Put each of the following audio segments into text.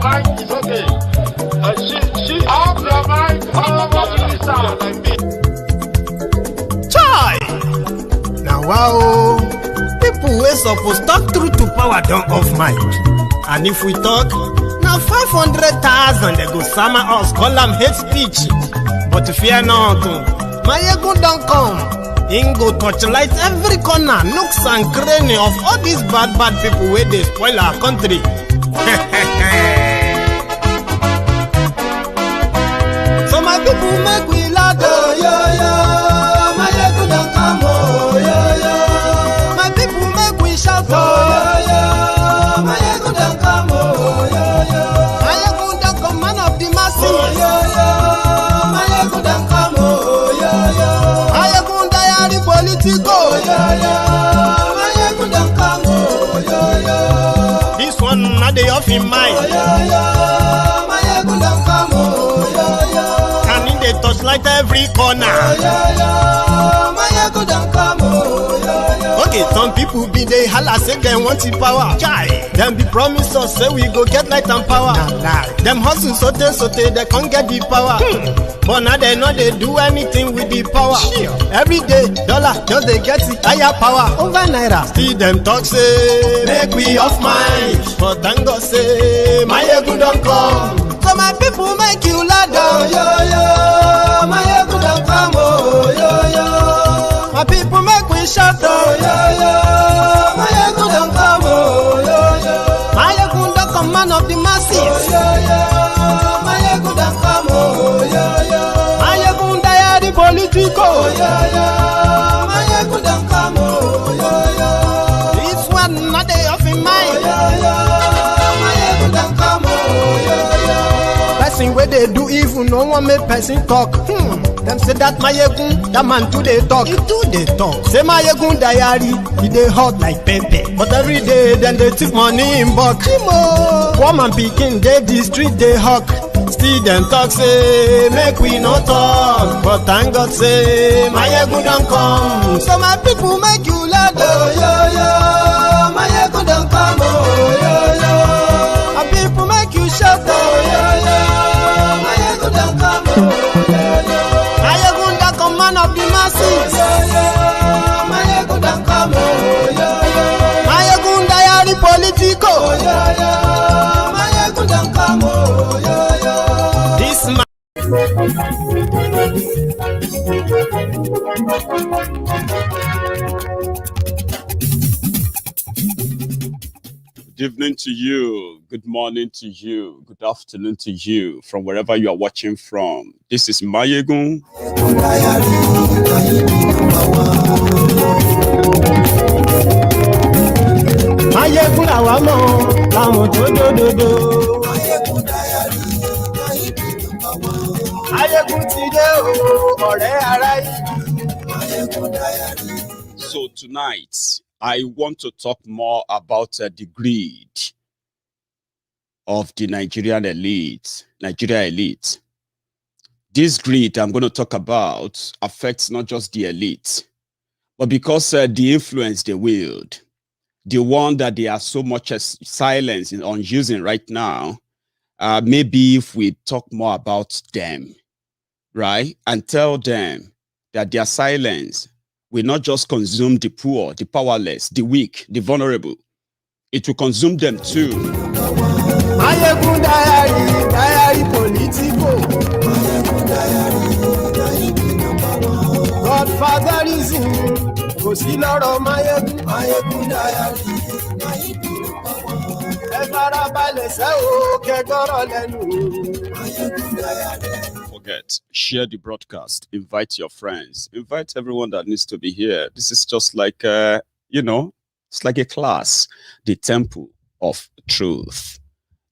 Mic is okay. She off your mic. Chai! Now wow, people wey suppose talk truth to power don't off mic. And if we talk, now 500,000 they go summer us, call them hate speech. But fear not, Maiyegun don't come. He go torchlight every corner, nooks and cranny of all these bad people where they spoil our country. So my people make we laugh, oh, yo yo. Maiyegun don't come, oh, yo yo. My people make we shout, oh, yo yo. Maiyegun don't come, oh, yo yo. Maiyegun don't come, man of the masses, oh, yo yo. Maiyegun don't come, oh, yo yo. Maiyegun diary Politico, oh, yo yo. Maiyegun don't come, oh, yo yo. This one not the off in mind, oh, yo yo. Maiyegun don't come, oh, yo yo. Can in the touchlight every corner, oh, yo yo. Maiyegun don't come, oh, yo yo. Okay, some people be they holla say they want the power. Chai, them be promise us say we go get light and power. Nah. Them hustle sote they can't get the power. But now they know they do anything with the power. Sure. Every day, dollar just they get the higher power over naira. See them talk say make we off mind, but thank God say Maiyegun don't come. So my people make you laugh, oh, yo yo. Maiyegun don't come, oh, yo yo. My people make we shout, oh, yo yo. Maiyegun don't come, oh, yo yo. Maiyegun don't come, man of the masses, oh, yo yo. Maiyegun don't come, oh, yo yo. Maiyegun diary Politico, oh, yo yo. Maiyegun don't come, oh, yo yo. This one not they off in mind, oh, yo yo. Maiyegun don't come, oh, yo yo. Person where they do evil, no one make person talk. Them say that Maiyegun, that man too they talk. He too they talk. Say Maiyegun diary, he they hot like pepper. But every day then they take money in bulk. Poor man picking, they the street they hawk. Still them talk say make we no talk. But thank God say Maiyegun don't come. So my people make you laugh, oh yo yo. Maiyegun don't come, oh yo yo. My people make you shout, oh yo yo. Maiyegun don't come, oh yo yo. Maiyegun don't come, man of the masses, oh yo yo. Maiyegun don't come, oh yo yo. Maiyegun diary Politico, oh yo yo. Maiyegun don't come, oh yo yo. This man. Good evening to you, good morning to you, good afternoon to you, from wherever you are watching from. This is Maiyegun. Maiyegun awamo, lamo dododo. Maiyegun ti de o, ọ̀rẹ́ ara yìí. So tonight, I want to talk more about the greed of the Nigerian elite, Nigeria elite. This greed I'm going to talk about affects not just the elite, but because the influence they wield, the one that they are so much silent on using right now, maybe if we talk more about them, right, and tell them that their silence will not just consume the poor, the powerless, the weak, the vulnerable. It will consume them too. Maiyegun diary Politico. Godfatherism, kò sí lọ́rọ̀ Maiyegun. Maiyegun diary. Ẹ farabalẹ̀ sẹ́ o, kẹ́gbọ́rọ̀ lẹ́nu. Maiyegun diary. Forget, share the broadcast, invite your friends, invite everyone that needs to be here. This is just like, it's like a class, the temple of truth.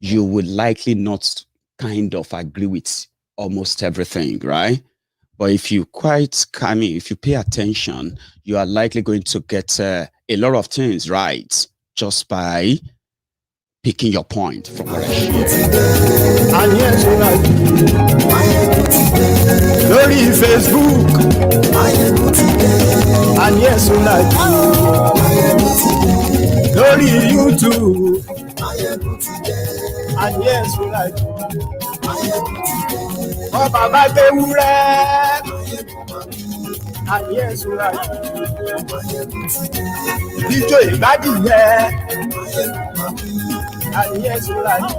You will likely not kind of agree with almost everything, right? But if you if you pay attention, you are likely going to get a lot of things right just by picking your point from what I share. Lórí Facebook, lórí YouTube, ayé ìṣúra jù. Ọba bá gbé wúrẹ́, ayé ìṣúra jù. Ijó ìgbádìyẹ, ayé ìṣúra jù.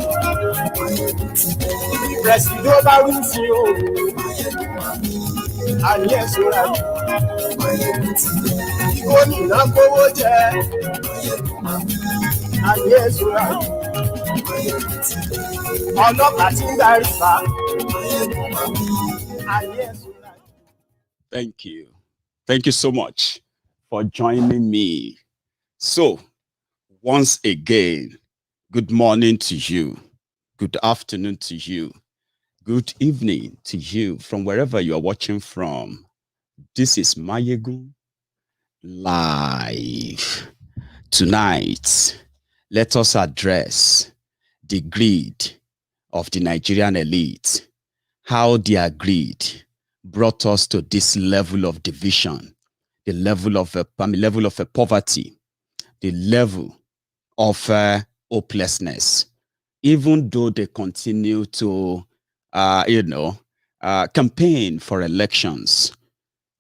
Ìrẹsìdó bá wí sí o, ayé ìṣúra jù. Gómìnà kówó jẹ, ayé ìṣúra jù. Ọlọ́pàá tí ń darí fa, ayé ìṣúra jù. Thank you. Thank you so much for joining me. So, once again, good morning to you. Good afternoon to you. Good evening to you from wherever you are watching from. This is Maiyegun live. Tonight, let us address the greed of the Nigerian elite. How their greed brought us to this level of division, the level of poverty, the level of hopelessness. Even though they continue to, campaign for elections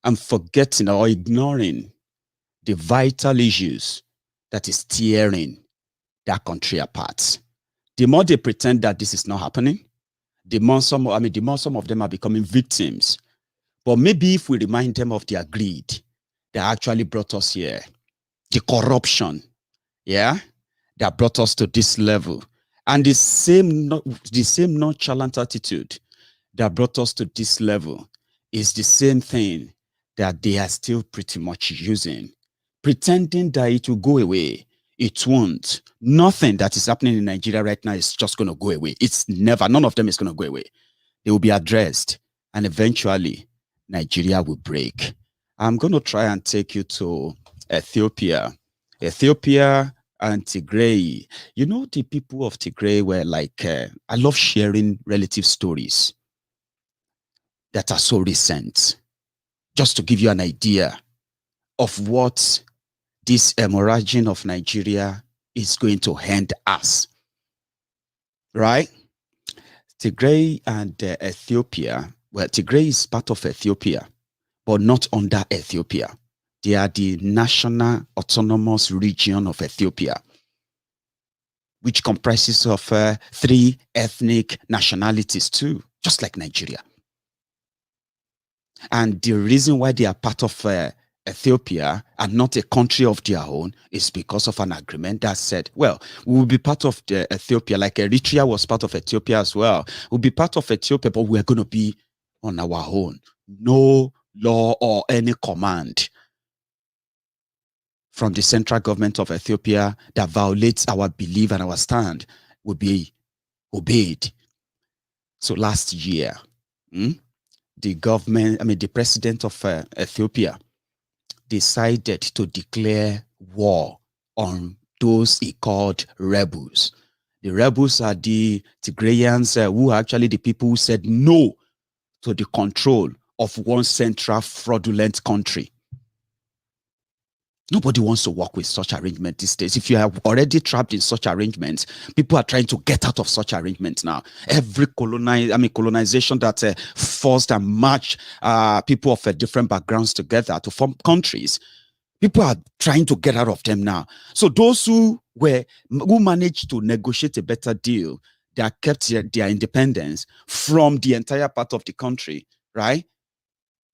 and forgetting or ignoring the vital issues that is tearing that country apart. The more they pretend that this is not happening, the more some of them are becoming victims. But maybe if we remind them of their greed that actually brought us here, the corruption, that brought us to this level, and the same nonchalant attitude that brought us to this level is the same thing that they are still pretty much using, pretending that it will go away. It won't. Nothing that is happening in Nigeria right now is just going to go away. It's never. None of them is going to go away. They will be addressed, and eventually Nigeria will break. I'm going to try and take you to Ethiopia. Ethiopia and Tigray. You know, the people of Tigray were like, I love sharing relative stories that are so recent, just to give you an idea of what this hemorrhaging of Nigeria is going to hand us. Right? Tigray and Ethiopia, well, Tigray is part of Ethiopia, but not under Ethiopia. They are the national autonomous region of Ethiopia, which comprises of 3 ethnic nationalities too, just like Nigeria. And the reason why they are part of Ethiopia and not a country of their own is because of an agreement that said, well, we will be part of Ethiopia, like Eritrea was part of Ethiopia as well. We'll be part of Ethiopia, but we're going to be on our own. No law or any command from the central government of Ethiopia that violates our belief and our stand will be obeyed. So last year, the president of Ethiopia decided to declare war on those he called rebels. The rebels are the Tigrayans who are actually the people who said no to the control of one central fraudulent country. Nobody wants to work with such arrangement these days. If you are already trapped in such arrangements, people are trying to get out of such arrangements now. Every colonization that forced and matched people of different backgrounds together to form countries, people are trying to get out of them now. So those who managed to negotiate a better deal, that kept their independence from the entire part of the country, right?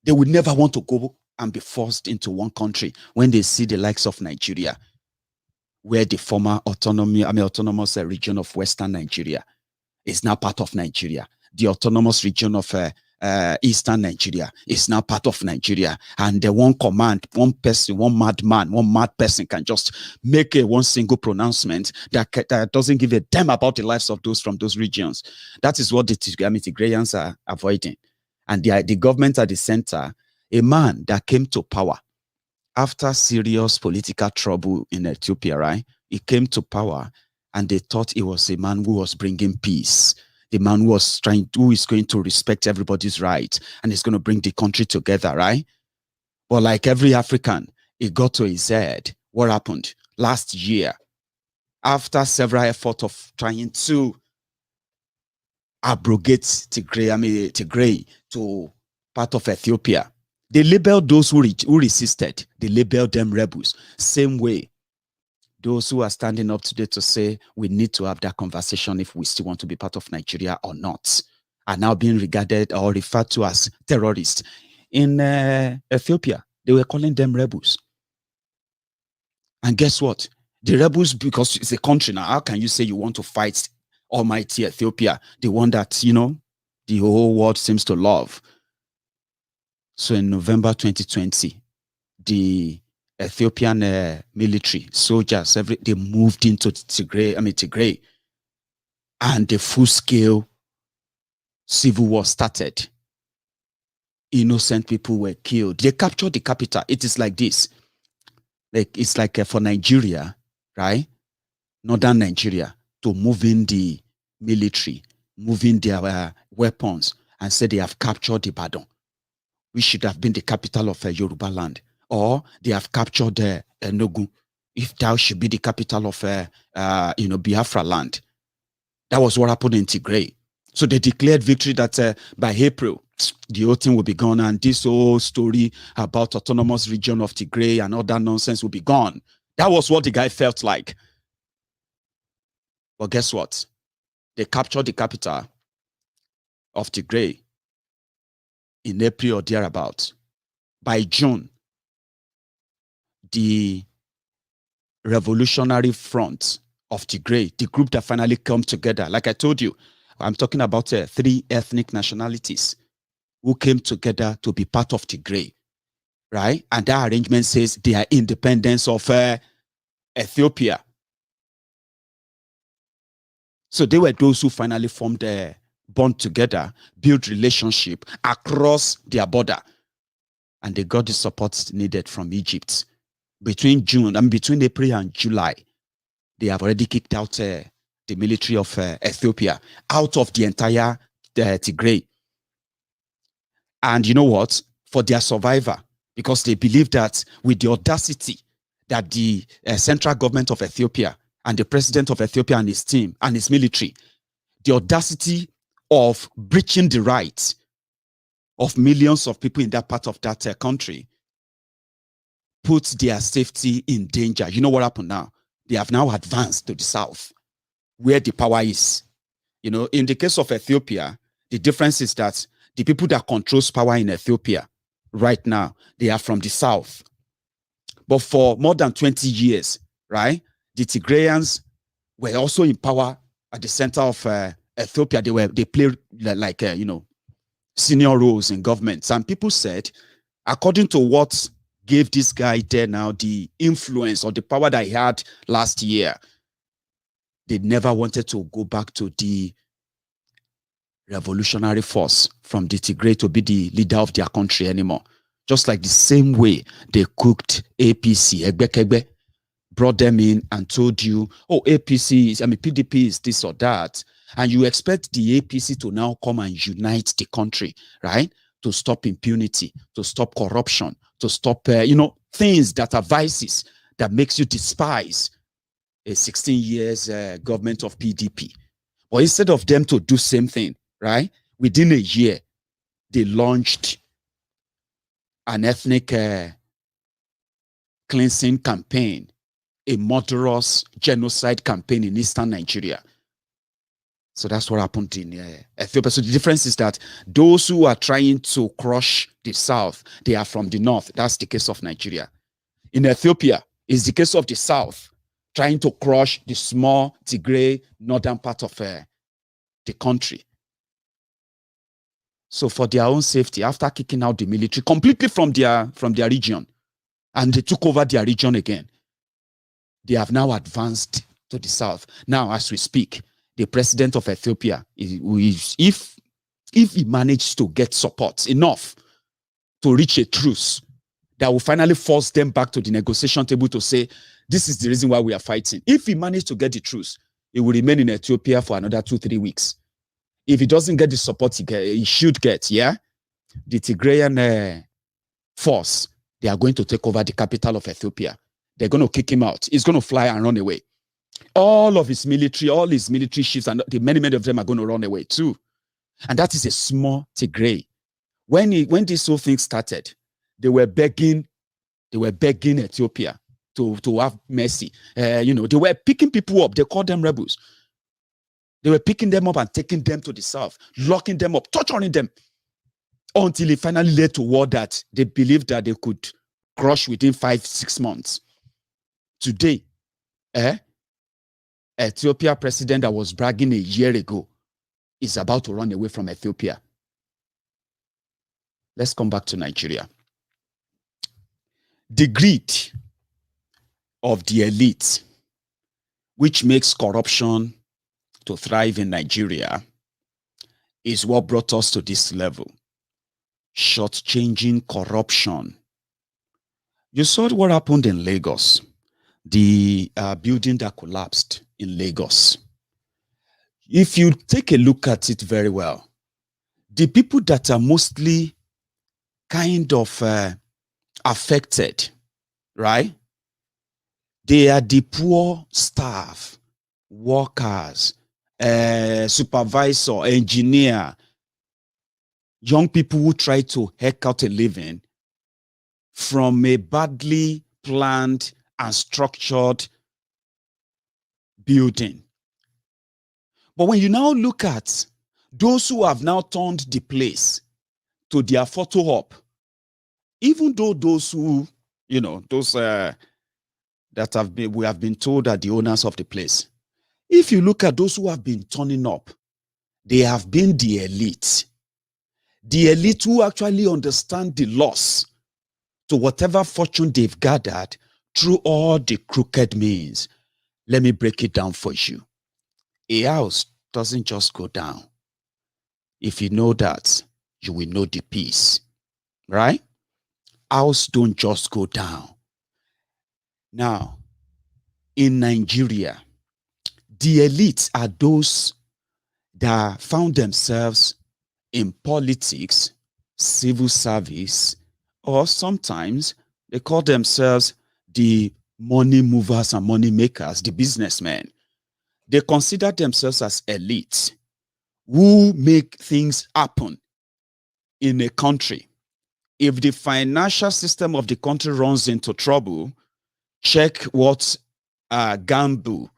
They would never want to go and be forced into one country when they see the likes of Nigeria, where the former autonomous region of Western Nigeria is now part of Nigeria. The autonomous region of Eastern Nigeria is now part of Nigeria. And the one command, one person, one madman, one mad person can just make one single pronouncement that doesn't give a damn about the lives of those from those regions. That is what the Tigrayans are avoiding. And the government at the center, a man that came to power after serious political trouble in Ethiopia, right? He came to power and they thought he was a man who was bringing peace. The man who is going to respect everybody's rights and is going to bring the country together, right? But like every African, it got to his head. What happened? Last year, after several efforts of trying to abrogate Tigray to part of Ethiopia. They labeled those who resisted, they labeled them rebels. Same way, those who are standing up today to say we need to have that conversation if we still want to be part of Nigeria or not, are now being regarded or referred to as terrorists. In Ethiopia, they were calling them rebels. And guess what? The rebels, because it's a country now, how can you say you want to fight almighty Ethiopia, the one that, you know, the whole world seems to love? So in November 2020, the Ethiopian military soldiers, they moved into Tigray, and the full-scale civil war started. Innocent people were killed. They captured the capital. It is like this. It's like for Nigeria, right? Northern Nigeria, to move in the military, moving their weapons, and say they have captured Ibadan, which should have been the capital of Yoruba land. Or they have captured Enugu, if that should be the capital of Biafra land. That was what happened in Tigray. So they declared victory that by April, the whole thing will be gone, and this whole story about autonomous region of Tigray and all that nonsense will be gone. That was what the guy felt like. But guess what? They captured the capital of Tigray in April or thereabout. By June, the Revolutionary Front of Tigray, the group that finally come together, like I told you, I'm talking about 3 ethnic nationalities who came together to be part of Tigray, right? And that arrangement says they are independence of Ethiopia. So they were those who finally formed a bond together, built relationship across their border, and they got the support needed from Egypt. Between April and July, they have already kicked out the military of Ethiopia out of the entire Tigray. And you know what? For their survivor, because they believe that with the audacity that the central government of Ethiopia and the president of Ethiopia and his team and his military, the audacity of breaching the rights of millions of people in that part of that country, puts their safety in danger. You know what happened now? They have now advanced to the south, where the power is. You know, in the case of Ethiopia, the difference is that the people that controls power in Ethiopia right now, they are from the south. But for more than 20 years, right, the Tigrayans were also in power at the center of Ethiopia. They played like senior roles in government. Some people said, according to what gave this guy there now the influence or the power that he had last year, they never wanted to go back to the revolutionary force from the Tigray to be the leader of their country anymore. Just like the same way they cooked APC, Egbekegbe, brought them in and told you, oh, PDP is this or that. And you expect the APC to now come and unite the country, right? To stop impunity, to stop corruption, to stop, things that are vices that makes you despise a 16 years government of PDP. But instead of them to do same thing, right? Within a year, they launched an ethnic cleansing campaign, a murderous genocide campaign in eastern Nigeria. So that's what happened in Ethiopia. So the difference is that those who are trying to crush the south, they are from the north. That's the case of Nigeria. In Ethiopia, it's the case of the south, trying to crush the small Tigray northern part of the country. So for their own safety, after kicking out the military completely from their region, and they took over their region again, they have now advanced to the south. Now, as we speak, the president of Ethiopia, if he managed to get support enough to reach a truce that will finally force them back to the negotiation table to say, this is the reason why we are fighting. If he managed to get the truce, he will remain in Ethiopia for another 2-3 weeks. If he doesn't get the support he should get, the Tigrayan force, they are going to take over the capital of Ethiopia. They're going to kick him out. He's going to fly and run away. All his military chiefs, and many of them are going to run away too. And that is a small Tigray. When this whole thing started, they were begging Ethiopia to have mercy. They were picking people up. They called them rebels. They were picking them up and taking them to the south, locking them up, torturing them, until it finally led to war that they believed that they could crush within 5-6 months. Today, Ethiopia president that was bragging a year ago is about to run away from Ethiopia. Let's come back to Nigeria. The greed of the elite, which makes corruption to thrive in Nigeria, is what brought us to this level. Shortchanging corruption. You saw what happened in Lagos, the building that collapsed in Lagos. If you take a look at it very well, the people that are mostly kind of affected, right? They are the poor staff, workers, supervisor, engineer, young people who try to hack out a living from a badly planned and structured building. But when you now look at those who have now turned the place to their photo op, even though those who, those that we have been told are the owners of the place, if you look at those who have been turning up, they have been the elite. The elite who actually understand the loss to whatever fortune they've gathered through all the crooked means. Let me break it down for you. A house doesn't just go down. If you know that, you will know the peace, right? House don't just go down. Now, in Nigeria, the elites are those that found themselves in politics, civil service, or sometimes they call themselves the money movers and money makers, the businessmen. They consider themselves as elites who make things happen in a country. If the financial system of the country runs into trouble, check what gamble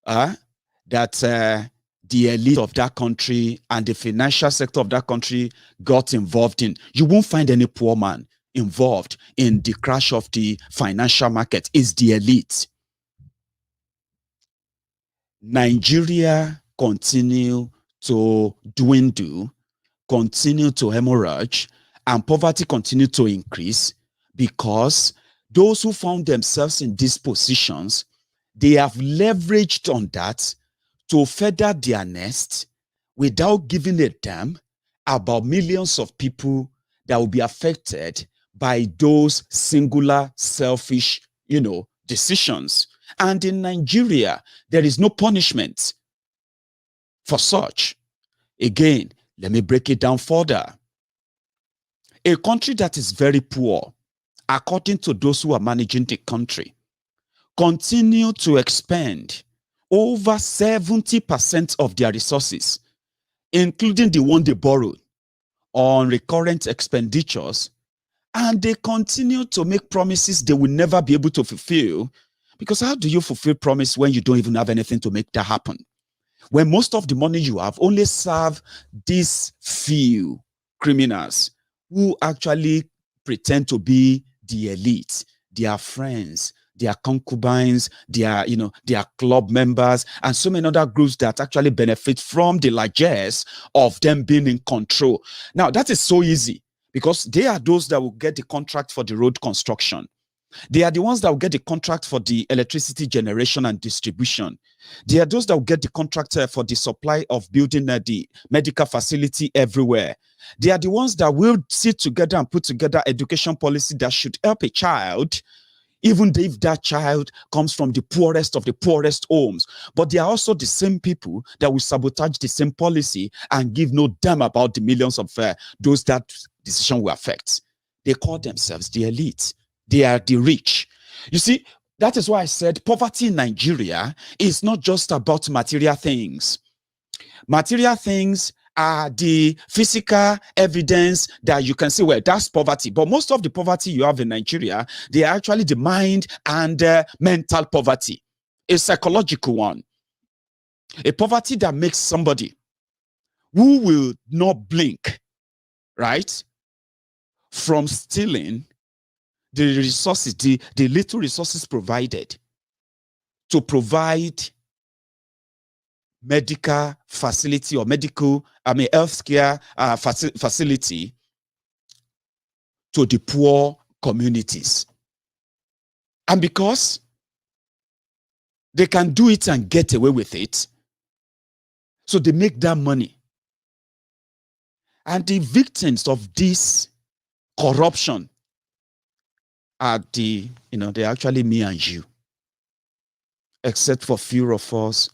that the elite of that country and the financial sector of that country got involved in. You won't find any poor man involved in the crash of the financial market. It's the elite. Nigeria continue to dwindle, continue to hemorrhage, and poverty continue to increase because those who found themselves in these positions, they have leveraged on that to feather their nest without giving a damn about millions of people that will be affected by those singular, selfish, decisions. And in Nigeria, there is no punishment for such. Again, let me break it down further. A country that is very poor, according to those who are managing the country, continue to expend over 70% of their resources, including the one they borrowed, on recurrent expenditures, and they continue to make promises they will never be able to fulfill. Because how do you fulfill promise when you don't even have anything to make that happen? When most of the money you have only serve these few criminals who actually pretend to be the elite, their friends, their concubines, their club members, and so many other groups that actually benefit from the largesse of them being in control. Now, that is so easy because they are those that will get the contract for the road construction. They are the ones that will get the contract for the electricity generation and distribution. They are those that will get the contract for the supply of building the medical facility everywhere. They are the ones that will sit together and put together education policy that should help a child, even if that child comes from the poorest of the poorest homes. But they are also the same people that will sabotage the same policy and give no damn about the millions of those that decision will affect. They call themselves the elite. They are the rich. You see, that is why I said poverty in Nigeria is not just about material things. Material things the physical evidence that you can see, well, that's poverty. But most of the poverty you have in Nigeria, they are actually the mind and mental poverty, a psychological one, a poverty that makes somebody who will not blink, right, from stealing the resources, the little resources provided to provide medical facility or healthcare facility to the poor communities. And because they can do it and get away with it, so they make that money. And the victims of this corruption are they're actually me and you, except for few of us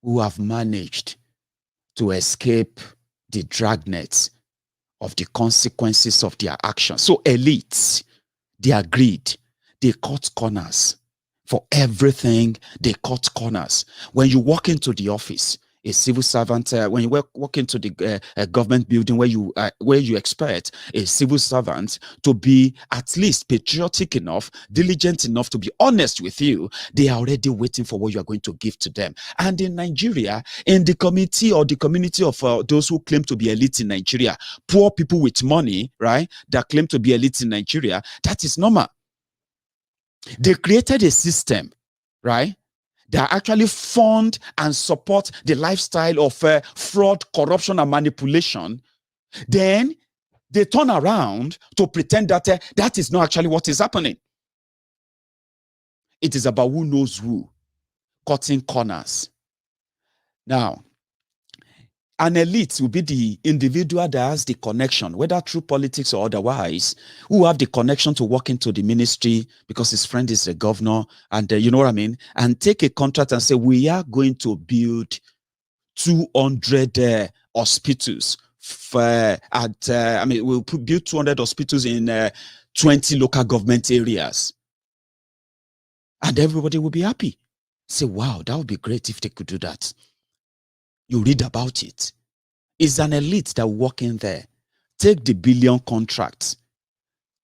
who have managed to escape the dragnets of the consequences of their actions. So elites, they are greed. They cut corners. For everything, they cut corners. When you walk into the office, a civil servant, when you walk into the government building where you expect a civil servant to be at least patriotic enough, diligent enough to be honest with you, they are already waiting for what you are going to give to them. And in Nigeria, in the committee or the community of those who claim to be elite in Nigeria, poor people with money, right, that claim to be elite in Nigeria, that is normal. They created a system, right, that actually fund and support the lifestyle of fraud, corruption, and manipulation. Then they turn around to pretend that that is not actually what is happening. It is about who knows who, cutting corners. Now, an elite will be the individual that has the connection, whether through politics or otherwise, who have the connection to walk into the ministry because his friend is a governor, and you know what I mean, and take a contract and say, we are going to build 200 hospitals we'll build 200 hospitals in 20 local government areas, and everybody will be happy. Say, wow, that would be great if they could do that. You read about it. It's an elite that walk in there, take the billion contracts,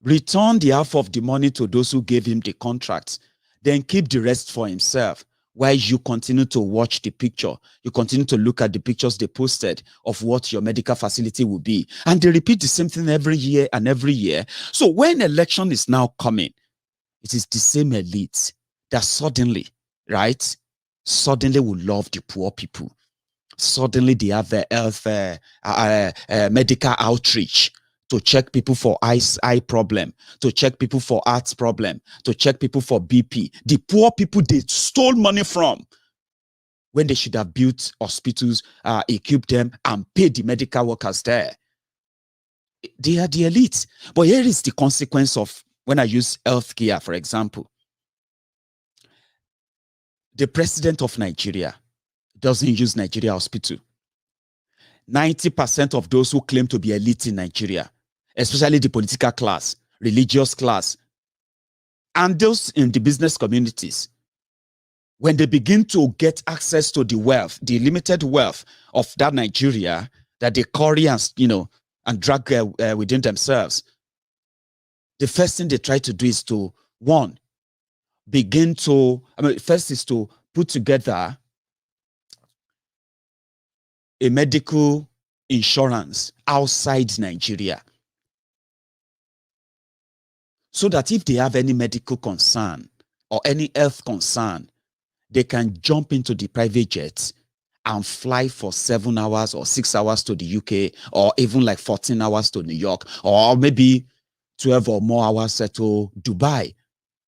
return the half of the money to those who gave him the contracts, then keep the rest for himself, while you continue to watch the picture. You continue to look at the pictures they posted of what your medical facility will be. And they repeat the same thing every year and every year. So when election is now coming, it is the same elite that suddenly will love the poor people. Suddenly they have health medical outreach to check people for eye problem, to check people for heart problem, to check people for BP. The poor people they stole money from, when they should have built hospitals, equipped them, and paid the medical workers there. They are the elite. But here is the consequence of when I use healthcare, for example. The president of Nigeria doesn't use Nigeria hospital. 90% of those who claim to be elite in Nigeria, especially the political class, religious class, and those in the business communities, when they begin to get access to the wealth, the limited wealth of that Nigeria that they carry and drag within themselves, the first thing they try to do is to, first is to put together a medical insurance outside Nigeria, so that if they have any medical concern or any health concern, they can jump into the private jets and fly for 7 hours or 6 hours to the UK, or even like 14 hours to New York, or maybe 12 or more hours to Dubai,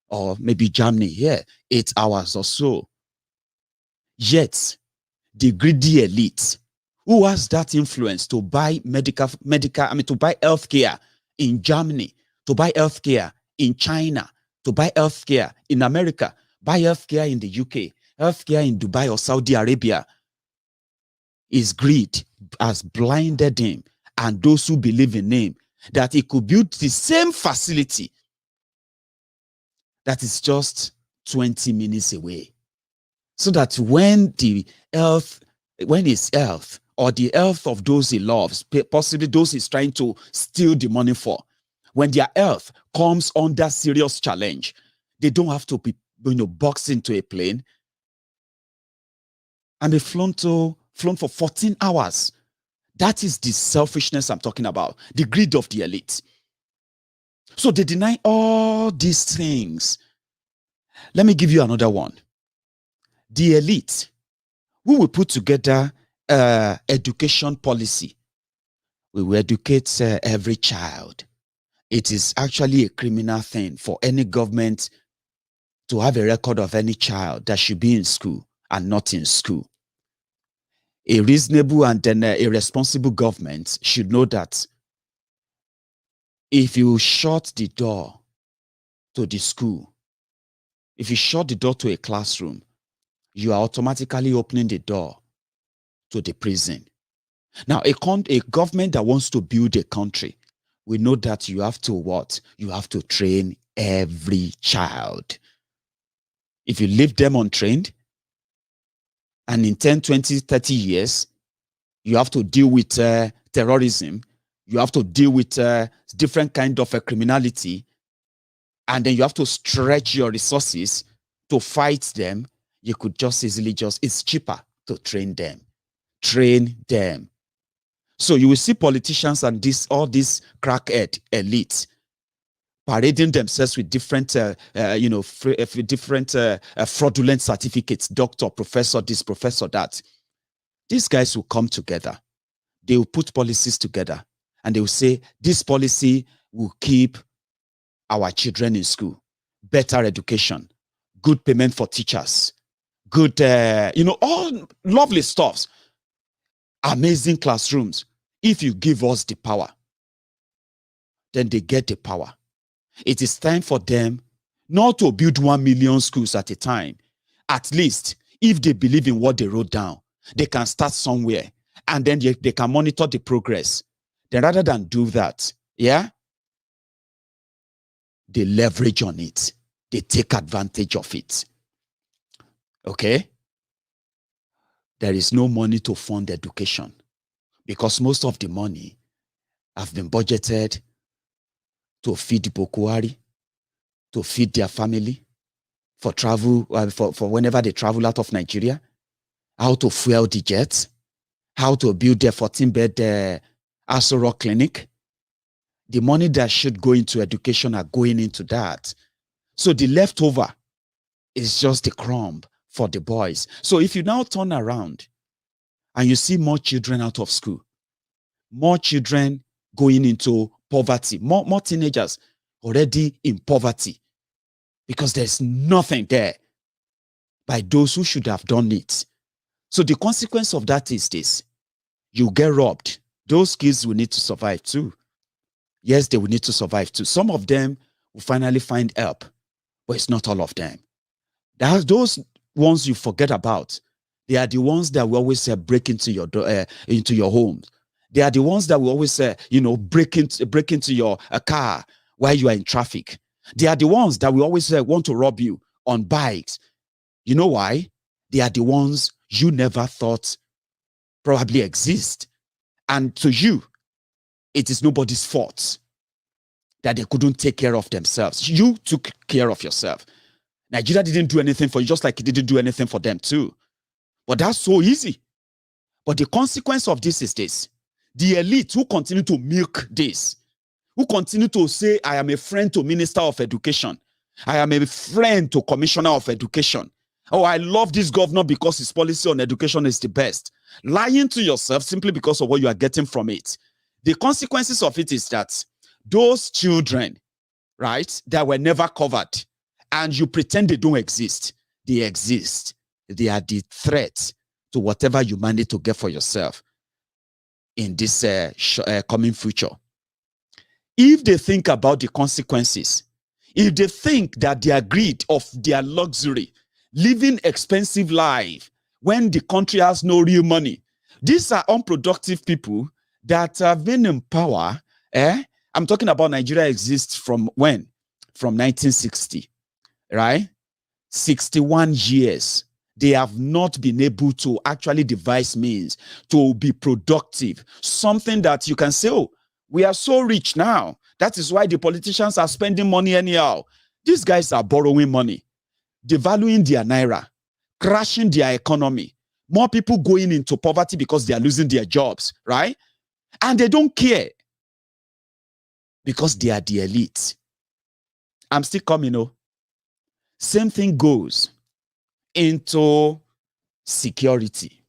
or maybe Germany, 8 hours or so. Yet, the greedy elite who has that influence to buy to buy healthcare in Germany, to buy healthcare in China, to buy healthcare in America, buy healthcare in the UK, healthcare in Dubai or Saudi Arabia, his greed has blinded him and those who believe in him that he could build the same facility that is just 20 minutes away. So that when his health or the health of those he loves, possibly those he's trying to steal the money for. When their health comes under serious challenge, they don't have to be, boxed into a plane and be flown for 14 hours. That is the selfishness I'm talking about, the greed of the elite. So they deny all these things. Let me give you another one. The elite, we will put together education policy. We will educate every child. It is actually a criminal thing for any government to have a record of any child that should be in school and not in school. A reasonable and then a responsible government should know that if you shut the door to the school, if you shut the door to a classroom, you are automatically opening the door to the prison. Now, a government that wants to build a country, we know that you have to what? You have to train every child. If you leave them untrained, and in 10, 20, 30 years, you have to deal with terrorism, you have to deal with different kind of criminality, and then you have to stretch your resources to fight them, you could just easily it's cheaper to train them. Train them. So you will see politicians and all these crackhead elites parading themselves with different, fraudulent certificates, doctor, professor, this, professor, that. These guys will come together. They will put policies together, and they will say, this policy will keep our children in school, better education, good payment for teachers, good, all lovely stuffs, amazing classrooms. If you give us the power, then they get the power. It is time for them not to build 1 million schools at a time. At least, if they believe in what they wrote down, they can start somewhere, and then they can monitor the progress. Then rather than do that, yeah, they leverage on it. They take advantage of it. Okay? There is no money to fund education because most of the money have been budgeted to feed the Bokuari, to feed their family, for travel, for whenever they travel out of Nigeria, how to fuel the jets, how to build their 14-bed Aso Rock clinic. The money that should go into education are going into that. So the leftover is just the crumb for the boys. So if you now turn around and you see more children out of school, more children going into poverty, more teenagers already in poverty because there's nothing there by those who should have done it. So the consequence of that is this: you get robbed. Those kids will need to survive too. Yes, they will need to survive too. Some of them will finally find help, but it's not all of them. Those ones you forget about, they are the ones that will always break into your homes. They are the ones that will always break into your car while you are in traffic. They are the ones that will always want to rob you on bikes. You know why? They are the ones you never thought probably exist. And to you, it is nobody's fault that they couldn't take care of themselves. You took care of yourself. Nigeria didn't do anything for you, just like it didn't do anything for them too. But that's so easy. But the consequence of this is this: the elite who continue to milk this, who continue to say, I am a friend to Minister of Education, I am a friend to Commissioner of Education. Oh, I love this governor because his policy on education is the best. Lying to yourself simply because of what you are getting from it. The consequences of it is that those children, right, that were never covered, and you pretend they don't exist, they exist. They are the threat to whatever you manage to get for yourself in this coming future. If they think about the consequences, if they think that their greed of their luxury, living expensive life when the country has no real money, these are unproductive people that have been in power. I'm talking about Nigeria exists from when? From 1960, right? 61 years. They have not been able to actually devise means to be productive. Something that you can say, oh, we are so rich now. That is why the politicians are spending money anyhow. These guys are borrowing money, devaluing their naira, crashing their economy. More people going into poverty because they are losing their jobs, right? And they don't care because they are the elite. I'm still coming, oh. Same thing goes into security.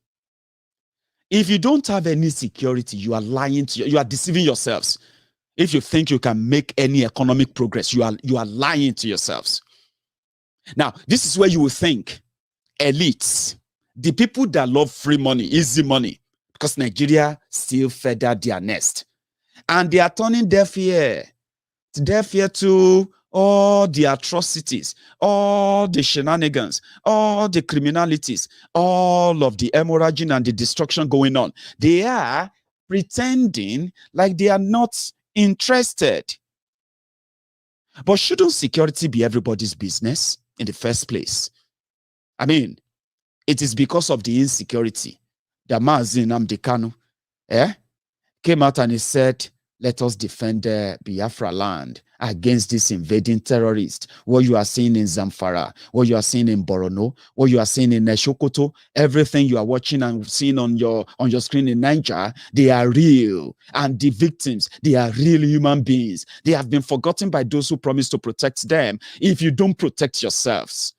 If you don't have any security, you are lying to you are deceiving yourselves. If you think you can make any economic progress, you are lying to yourselves. Now, this is where you will think elites, the people that love free money, easy money, because Nigeria still feathered their nest. And they are turning deaf ear to all the atrocities, all the shenanigans, all the criminalities, all of the hemorrhaging and the destruction going on. They are pretending like they are not interested. But shouldn't security be everybody's business in the first place? I mean, it is because of the insecurity that Maazin Nnamdi Kanu came out and he said, let us defend Biafra land against this invading terrorists. What you are seeing in Zamfara, what you are seeing in Borno, what you are seeing in Sokoto, everything you are watching and seeing on your screen in Niger, they are real. And the victims, they are real human beings. They have been forgotten by those who promised to protect them. If you don't protect yourselves,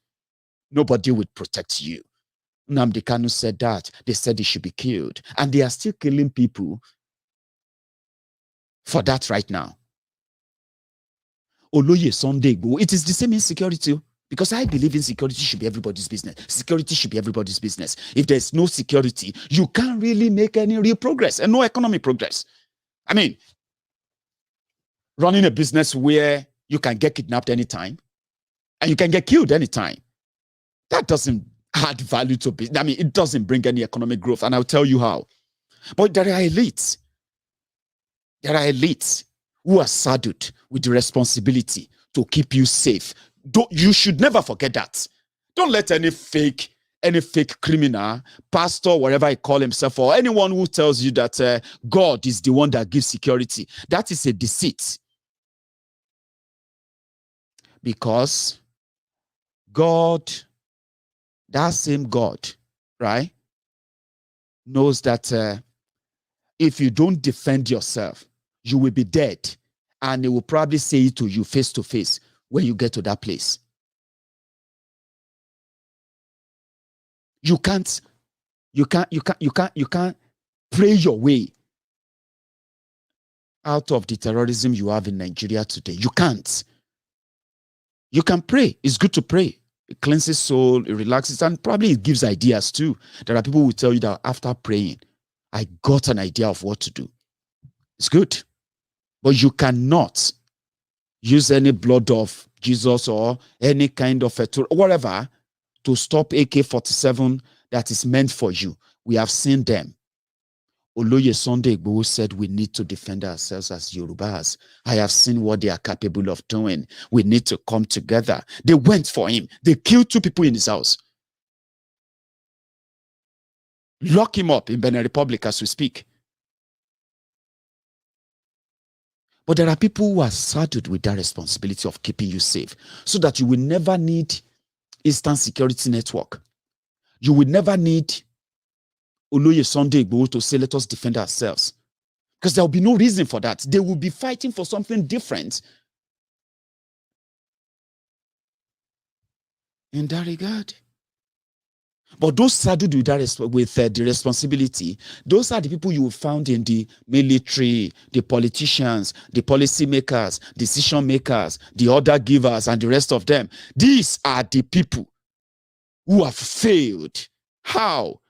nobody will protect you. Nnamdi Kanu said that. They said he should be killed. And they are still killing people for that right now. Oloye Sunday Igboho, it is the same insecurity, because I believe in security should be everybody's business. Security should be everybody's business. If there's no security, you can't really make any real progress and no economic progress. I mean, running a business where you can get kidnapped anytime and you can get killed anytime, that doesn't add value to business. I mean, it doesn't bring any economic growth, and I'll tell you how. But there are elites. There are elites who are saddled with the responsibility to keep you safe. You should never forget that. Don't let any fake criminal, pastor, whatever he call himself, or anyone who tells you that God is the one that gives security. That is a deceit. Because God, that same God, right, knows that if you don't defend yourself, you will be dead, and he will probably say it to you face to face when you get to that place. You can't pray your way out of the terrorism you have in Nigeria today. You can't. You can pray. It's good to pray. It cleanses soul, it relaxes, and probably it gives ideas too. There are people who will tell you that after praying, I got an idea of what to do. It's good. But you cannot use any blood of Jesus or any kind of whatever to stop AK-47 that is meant for you. We have seen them. Oloye Sunday Igboho said we need to defend ourselves as Yorubas. I have seen what they are capable of doing. We need to come together. They went for him. They killed 2 people in his house. Lock him up in Benin Republic as we speak. But there are people who are saddled with that responsibility of keeping you safe, so that you will never need instant security network. You will never need Oloye Sunday Igboho to say, let us defend ourselves. Because there will be no reason for that. They will be fighting for something different. In that regard. But those saddled with the responsibility, those are the people you will find in the military, the politicians, the policy makers, decision makers, the order givers, and the rest of them. These are the people who have failed. How?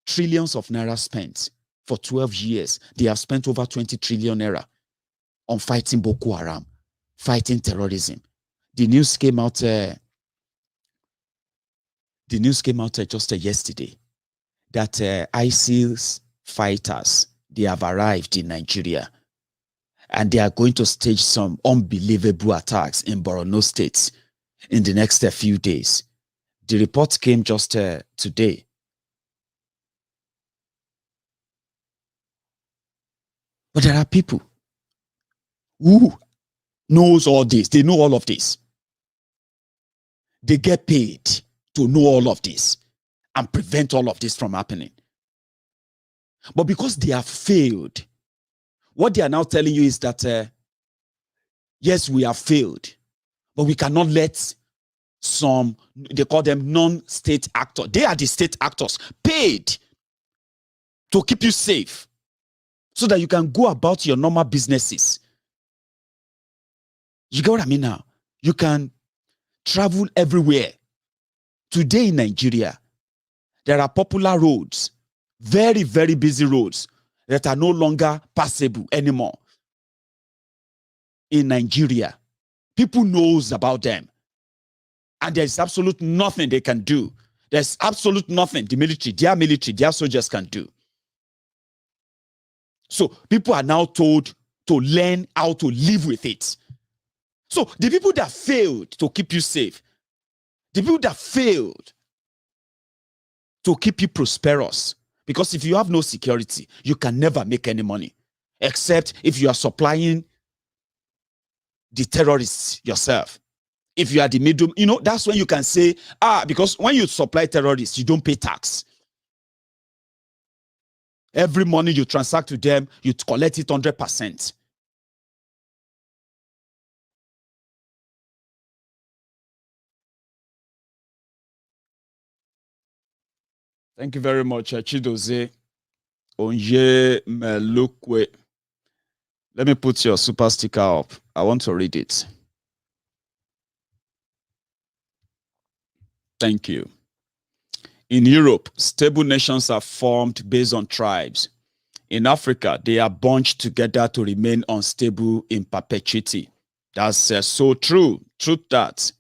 Trillions of naira spent for 12 years. They have spent over 20 trillion naira on fighting Boko Haram, fighting terrorism. The news came out just yesterday that ISIL's fighters, they have arrived in Nigeria, and they are going to stage some unbelievable attacks in Borno State in the next few days. The report came just today. But there are people who knows all this. They know all of this. They get paid to know all of this and prevent all of this from happening. But because they have failed, what they are now telling you is that, yes, we have failed, but we cannot let some, they call them non-state actors. They are the state actors paid to keep you safe so that you can go about your normal businesses. You get what I mean now? You can travel everywhere. Today in Nigeria, there are popular roads, very, very busy roads that are no longer passable anymore. In Nigeria, people knows about them. And there's absolute nothing they can do. There's absolute nothing the military, their soldiers can do. So people are now told to learn how to live with it. So the people that failed to keep you safe, the people that failed to keep you prosperous, because if you have no security, you can never make any money, except if you are supplying the terrorists yourself. If you are the middle, that's when you can say, because when you supply terrorists, you don't pay tax. Every money you transact to them, you collect it 100%. Thank you very much, Chidoze Onye Melukwe. Let me put your super sticker up. I want to read it. Thank you. In Europe, stable nations are formed based on tribes. In Africa, they are bunched together to remain unstable in perpetuity. That's so true. Truth that.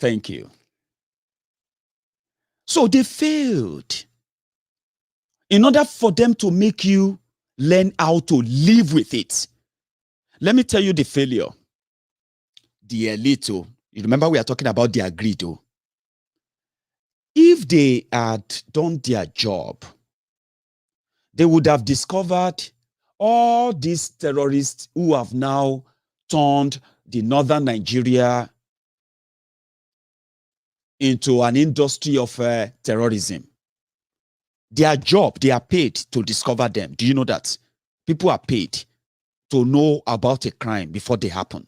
Thank you. So they failed. In order for them to make you learn how to live with it, let me tell you the failure. The elite, you remember we are talking about the greed. If they had done their job, they would have discovered all these terrorists who have now turned the northern Nigeria into an industry of terrorism. Their job, they are paid to discover them. Do you know that? People are paid to know about a crime before they happen.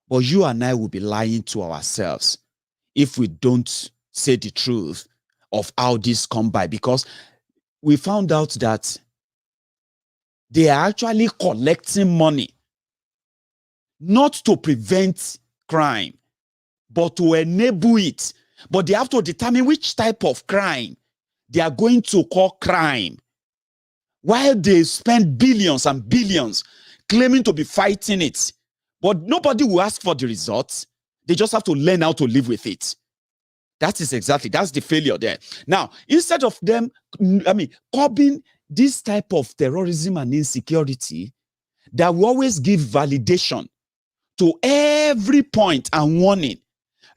But you and I will be lying to ourselves if we don't say the truth of how this come by, because we found out that they are actually collecting money not to prevent crime, but to enable it. But they have to determine which type of crime they are going to call crime, while they spend billions and billions claiming to be fighting it. But nobody will ask for the results. They just have to learn how to live with it. That's the failure there. Now, instead of them, curbing this type of terrorism and insecurity, that will always give validation to every point and warning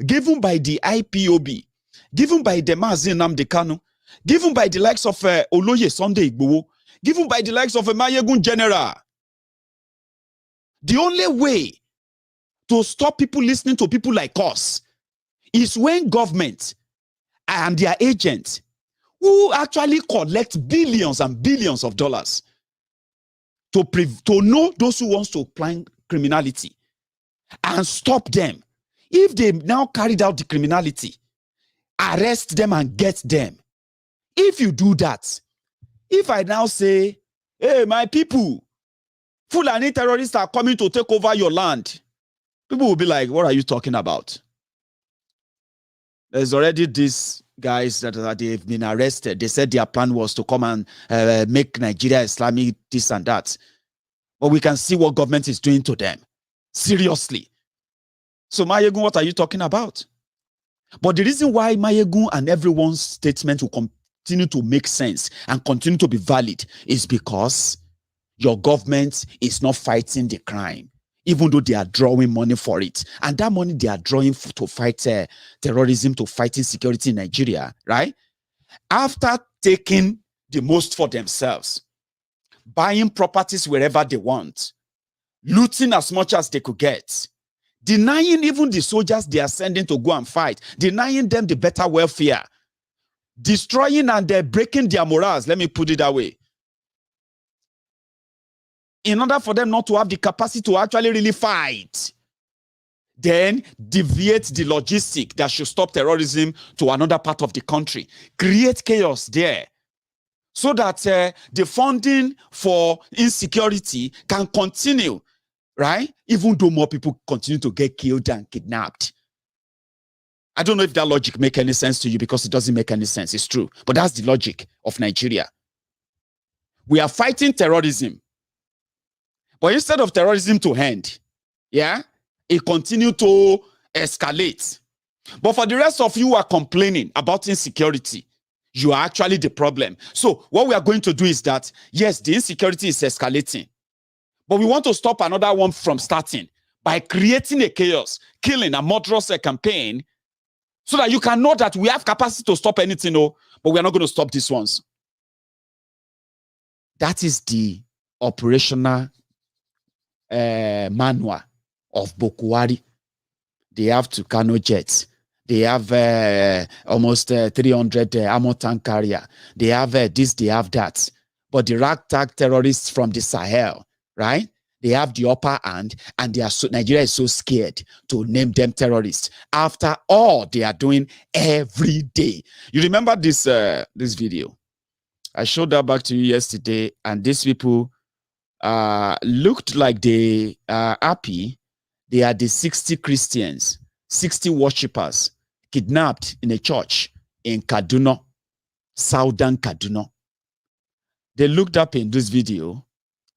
given by the IPOB, given by the Mazi Nnamdi Kanu, given by the likes of Oloye Sunday Igboho, given by the likes of a Maiyegun general. The only way to stop people listening to people like us is when government and their agents, who actually collect billions and billions of dollars to know those who wants to plan criminality and stop them. If they now carried out the criminality, arrest them and get them. If you do that, if I now say, hey, my people, Fulani terrorists are coming to take over your land, people will be like, what are you talking about? There's already these guys that they've been arrested. They said their plan was to come and make Nigeria Islamic, this and that. But we can see what government is doing to them. Seriously. So Maiyegun, what are you talking about? But the reason why Maiyegun and everyone's statement will continue to make sense and continue to be valid is because your government is not fighting the crime, even though they are drawing money for it. And that money they are drawing to fight terrorism, to fight insecurity in Nigeria, right? After taking the most for themselves, buying properties wherever they want, looting as much as they could get, denying even the soldiers they are sending to go and fight, denying them the better welfare, destroying and breaking their morals, let me put it that way, in order for them not to have the capacity to actually really fight, then deviate the logistic that should stop terrorism to another part of the country, create chaos there, so that the funding for insecurity can continue, right? Even though more people continue to get killed and kidnapped. I don't know if that logic makes any sense to you, because it doesn't make any sense. It's true. But that's the logic of Nigeria. We are fighting terrorism. But instead of terrorism to end, yeah, it continues to escalate. But for the rest of you who are complaining about insecurity, you are actually the problem. So what we are going to do is that, yes, the insecurity is escalating, but we want to stop another one from starting by creating a chaos, killing a murderous campaign, so that you can know that we have capacity to stop anything, but we are not going to stop these ones. That is the operational manual of Bokuwari. They have Tucano jets. They have almost 300 armor tank carrier. They have this, they have that. But the ragtag terrorists from the Sahel, right? They have the upper hand, and they are Nigeria is so scared to name them terrorists after all they are doing every day. You remember this this video? I showed that back to you yesterday, and these people looked like they are happy. They are the 60 Christians, 60 worshippers kidnapped in a church in Kaduna, southern Kaduna. They looked up in this video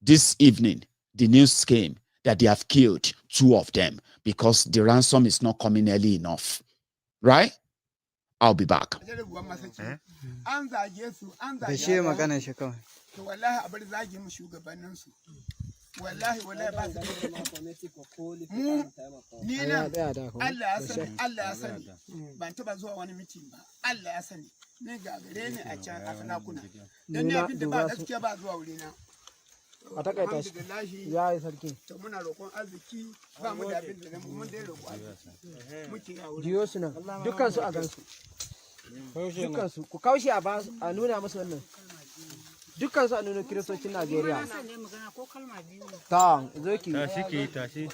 this evening. The news came that they have killed 2 of them because the ransom is not coming early enough. Right? I'll be back. wallahi wallahi ba mu ni nan Allah ya sani ban taba zuwa wani meeting ba. Allah ya sani ni ga gare ni a can afina kuna dan ne abin da ba gaskiya ba zuwa wuri na a takaita shi ya yi sarki to muna roƙon arziki ba mu da abin da mun dai roƙo muke ya wuri jiyo su nan dukkan su a gansu dukkan su ku kaushi a nuna musu wannan dukkan su a nuna kiristocin Najeriya. Ta zo ki tashi ki tashi.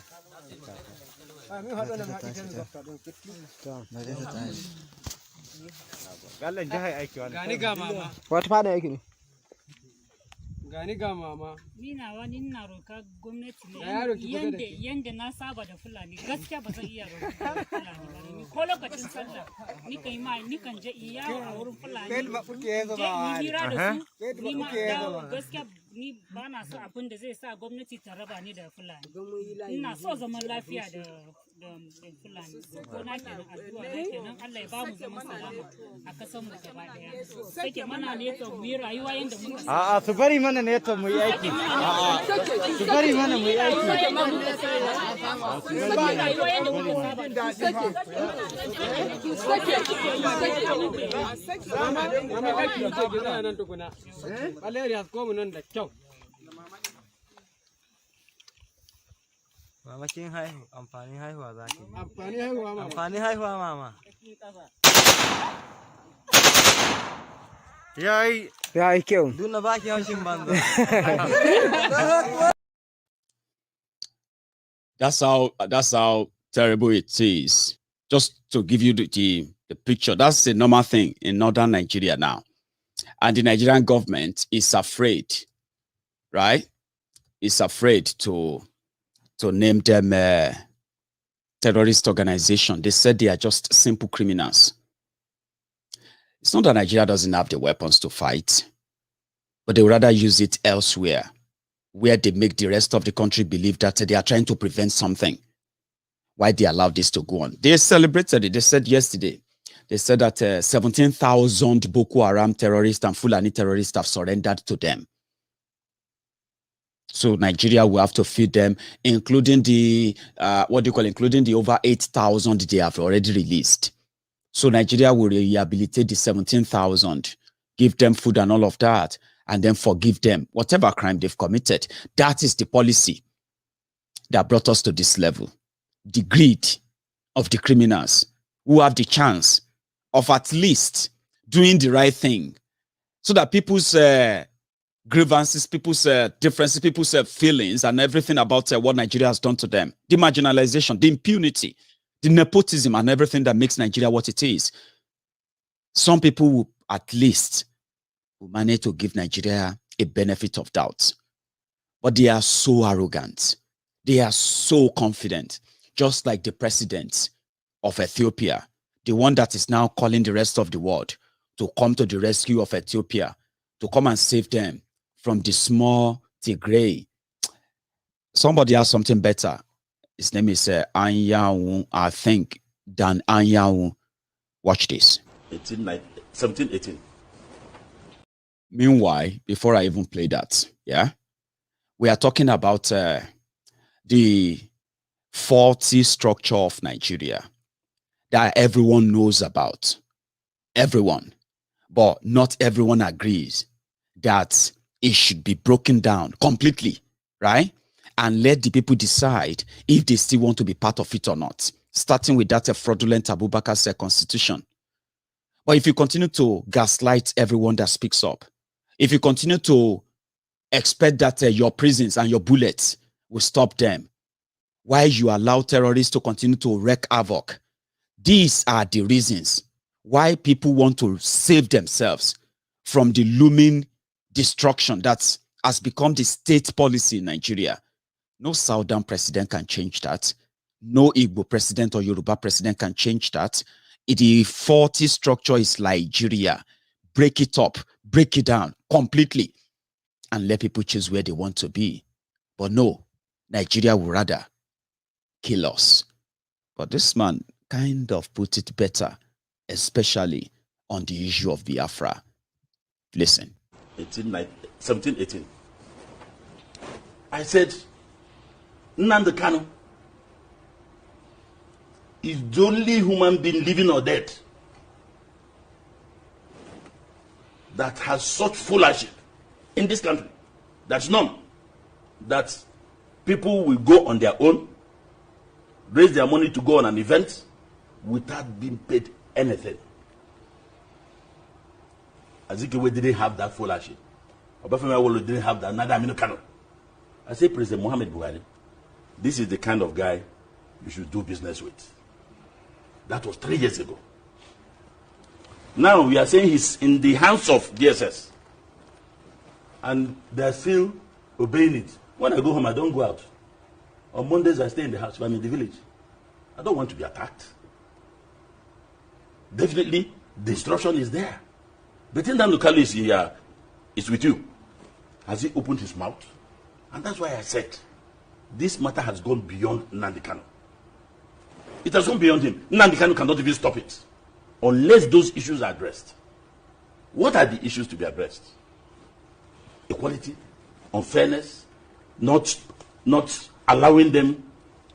Amin hado nan haɗi kan zakka don ta na da ta tashi. Gallan jihar aiki wani. Gani ga mama. Wata fada yake ne. Gani ga mama. Ni na wani ina roka gwamnati ne yanda na saba da Fulani gaskiya ba zan iya roka Fulani ba ni ko lokacin sallah ni kan je iya a wurin Fulani. Kai ma kuke yazo ba. Ni ma gaskiya ni ba na so abin da zai sa gwamnati ta raba ni da Fulani. Ina so zaman lafiya da Fulani. Ko na kenan addu'a na kenan Allah ya ba mu zaman salama a kasan mu gaba daya. Sake mana ne to mu yi rayuwa yanda muka a su bari mana ne to mu yi aiki. Su bari mana mu yi aiki. Su bari rayuwa yanda muka saba. Mama aiki ce gida nan tukuna. Allah ya hasko mu nan da kyau. Mama kin haihu, amfanin haihuwa za ki. Amfanin haihuwa mama. Amfanin haihuwa mama. Yayi kyau. Duna baki haushin banza. That's how terrible it is. Just to give you the picture, that's a normal thing in northern Nigeria now. And the Nigerian government is afraid, right? Is afraid to name them terrorist organization. They said they are just simple criminals. It's not that Nigeria doesn't have the weapons to fight, but they would rather use it elsewhere, where they make the rest of the country believe that they are trying to prevent something. Why they allow this to go on? They celebrated it. They said yesterday, they said that 17,000 Boko Haram terrorists and Fulani terrorists have surrendered to them. So Nigeria will have to feed them, including the, including the over 8,000 they have already released. So Nigeria will rehabilitate the 17,000, give them food and all of that, and then forgive them, whatever crime they've committed. That is the policy that brought us to this level. The greed of the criminals who have the chance of at least doing the right thing so that people's grievances, people's differences, people's feelings and everything about what Nigeria has done to them, the marginalization, the impunity, the nepotism and everything that makes Nigeria what it is. Some people will at least manage to give Nigeria a benefit of doubt. But they are so arrogant. They are so confident, just like the president of Ethiopia, the one that is now calling the rest of the world to come to the rescue of Ethiopia, to come and save them from the small Tigray. Somebody has something better. His name is Anyanwu, I think, than Anyanwu. Watch this. 1718. Meanwhile, before I even play that, yeah, we are talking about the faulty structure of Nigeria that everyone knows about. Everyone. But not everyone agrees that it should be broken down completely, right? And let the people decide if they still want to be part of it or not, starting with that fraudulent Abubakar's constitution. But if you continue to gaslight everyone that speaks up, if you continue to expect that your prisons and your bullets will stop them, while you allow terrorists to continue to wreak havoc, these are the reasons why people want to save themselves from the looming destruction that has become the state policy in Nigeria. No Southern president can change that. No Igbo president or Yoruba president can change that. The faulty structure is Nigeria. Break it up, break it down completely, and let people choose where they want to be. But no, Nigeria would rather kill us. But this man kind of put it better, especially on the issue of Biafra. Listen. 1718. I said, Nnamdi Kanu is the only human being, living or dead, that has such followership in this country. That's none. That people will go on their own, raise their money to go on an event without being paid anything. Azikiwe didn't have that followership. Obafemi didn't have that. Neither Aminu Kano. I say, President Muhammad Buhari, this is the kind of guy you should do business with. That was 3 years ago. Now we are saying he's in the hands of DSS. And they're still obeying it. When I go home, I don't go out. On Mondays, I stay in the house if I'm in the village. I don't want to be attacked. Definitely, destruction is there. But in Nnamdi Kanu is here, is with you. Has he opened his mouth? And that's why I said, this matter has gone beyond Nnamdi Kanu. It has gone beyond him. Nnamdi Kanu cannot even stop it, unless those issues are addressed. What are the issues to be addressed? Equality, unfairness, not allowing them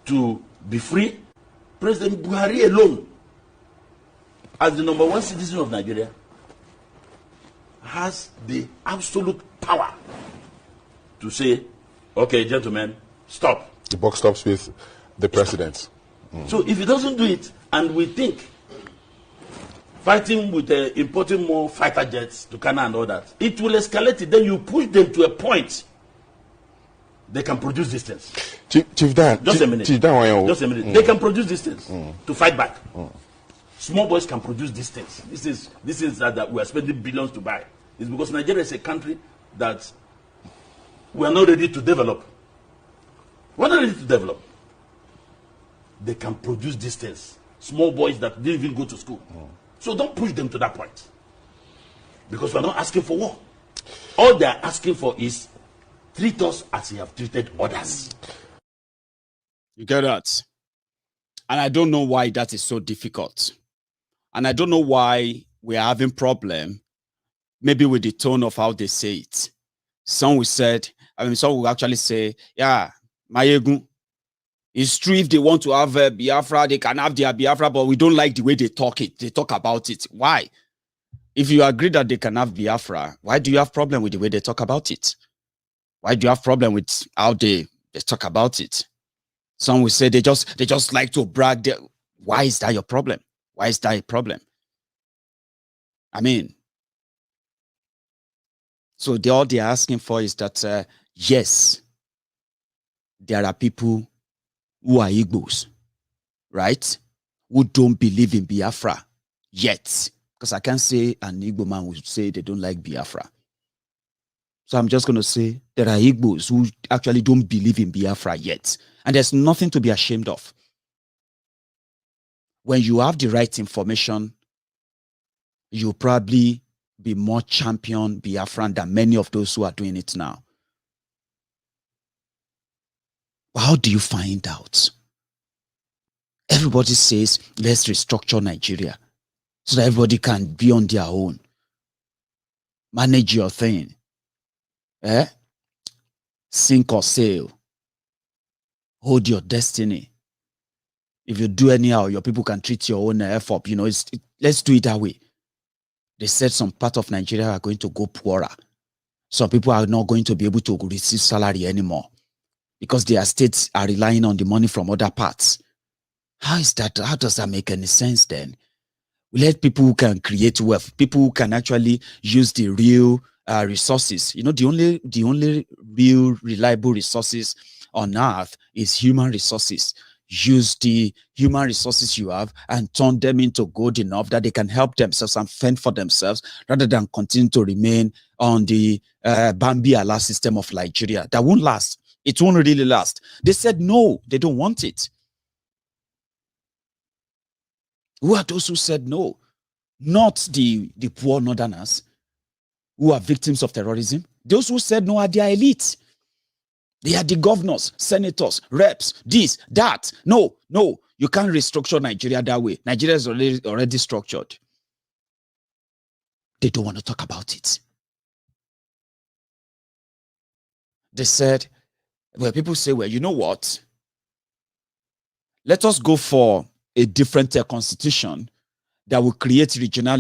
to be free. President Buhari alone, as the #1 citizen of Nigeria, has the absolute power to say, okay, gentlemen, stop. The buck stops with the president. So if he doesn't do it, and we think fighting with importing more fighter jets to Ghana and all that, it will escalate it. Then you push them to a point they can produce these things. Chief Dan, just a minute. Chief Dan, just a minute. They can produce these things to fight back. Small boys can produce these things. This is that we are spending billions to buy. It's because Nigeria is a country that we are not ready to develop. We're not ready to develop. They can produce these things. Small boys that didn't even go to school. So don't push them to that point. Because we're not asking for war. All they're asking for is treat us as you have treated others. You get that? And I don't know why that is so difficult. And I don't know why we are having problem, maybe with the tone of how they say it. Some will said, I mean, some will actually say, yeah, Maiyegun, it's true if they want to have Biafra, they can have their Biafra, but we don't like the way they talk it. They talk about it. Why? If you agree that they can have Biafra, why do you have problem with the way they talk about it? Why do you have problem with how they talk about it? Some will say they just like to brag. Why is that your problem? Why is that a problem? I mean, so all they're asking for is that, yes, there are people who are Igbos, right? Who don't believe in Biafra yet. Because I can't say an Igbo man would say they don't like Biafra. So I'm just going to say there are Igbos who actually don't believe in Biafra yet. And there's nothing to be ashamed of. When you have the right information, you'll probably be more champion Biafran than many of those who are doing it now. How do you find out? Everybody says, let's restructure Nigeria so that everybody can be on their own. Manage your thing. Sink or sail. Hold your destiny. If you do anyhow, your people can treat your own effort. You know, let's do it that way. They said some part of Nigeria are going to go poorer. Some people are not going to be able to receive salary anymore because their states are relying on the money from other parts. How is that? How does that make any sense then? We let people who can create wealth, people who can actually use the real resources. You know, the only real reliable resources on earth is human resources. Use the human resources you have and turn them into good enough that they can help themselves and fend for themselves rather than continue to remain on the Bambi Allah system of Nigeria. That won't last. It won't really last. They said no, they don't want it. Who are those who said no? Not the poor northerners who are victims of terrorism. Those who said no are their elite. They are the governors, senators, reps, this, that. No, you can't restructure Nigeria that way. Nigeria is already structured. They don't want to talk about it. They said, well, people say, well, you know what? Let us go for a different constitution that will create regional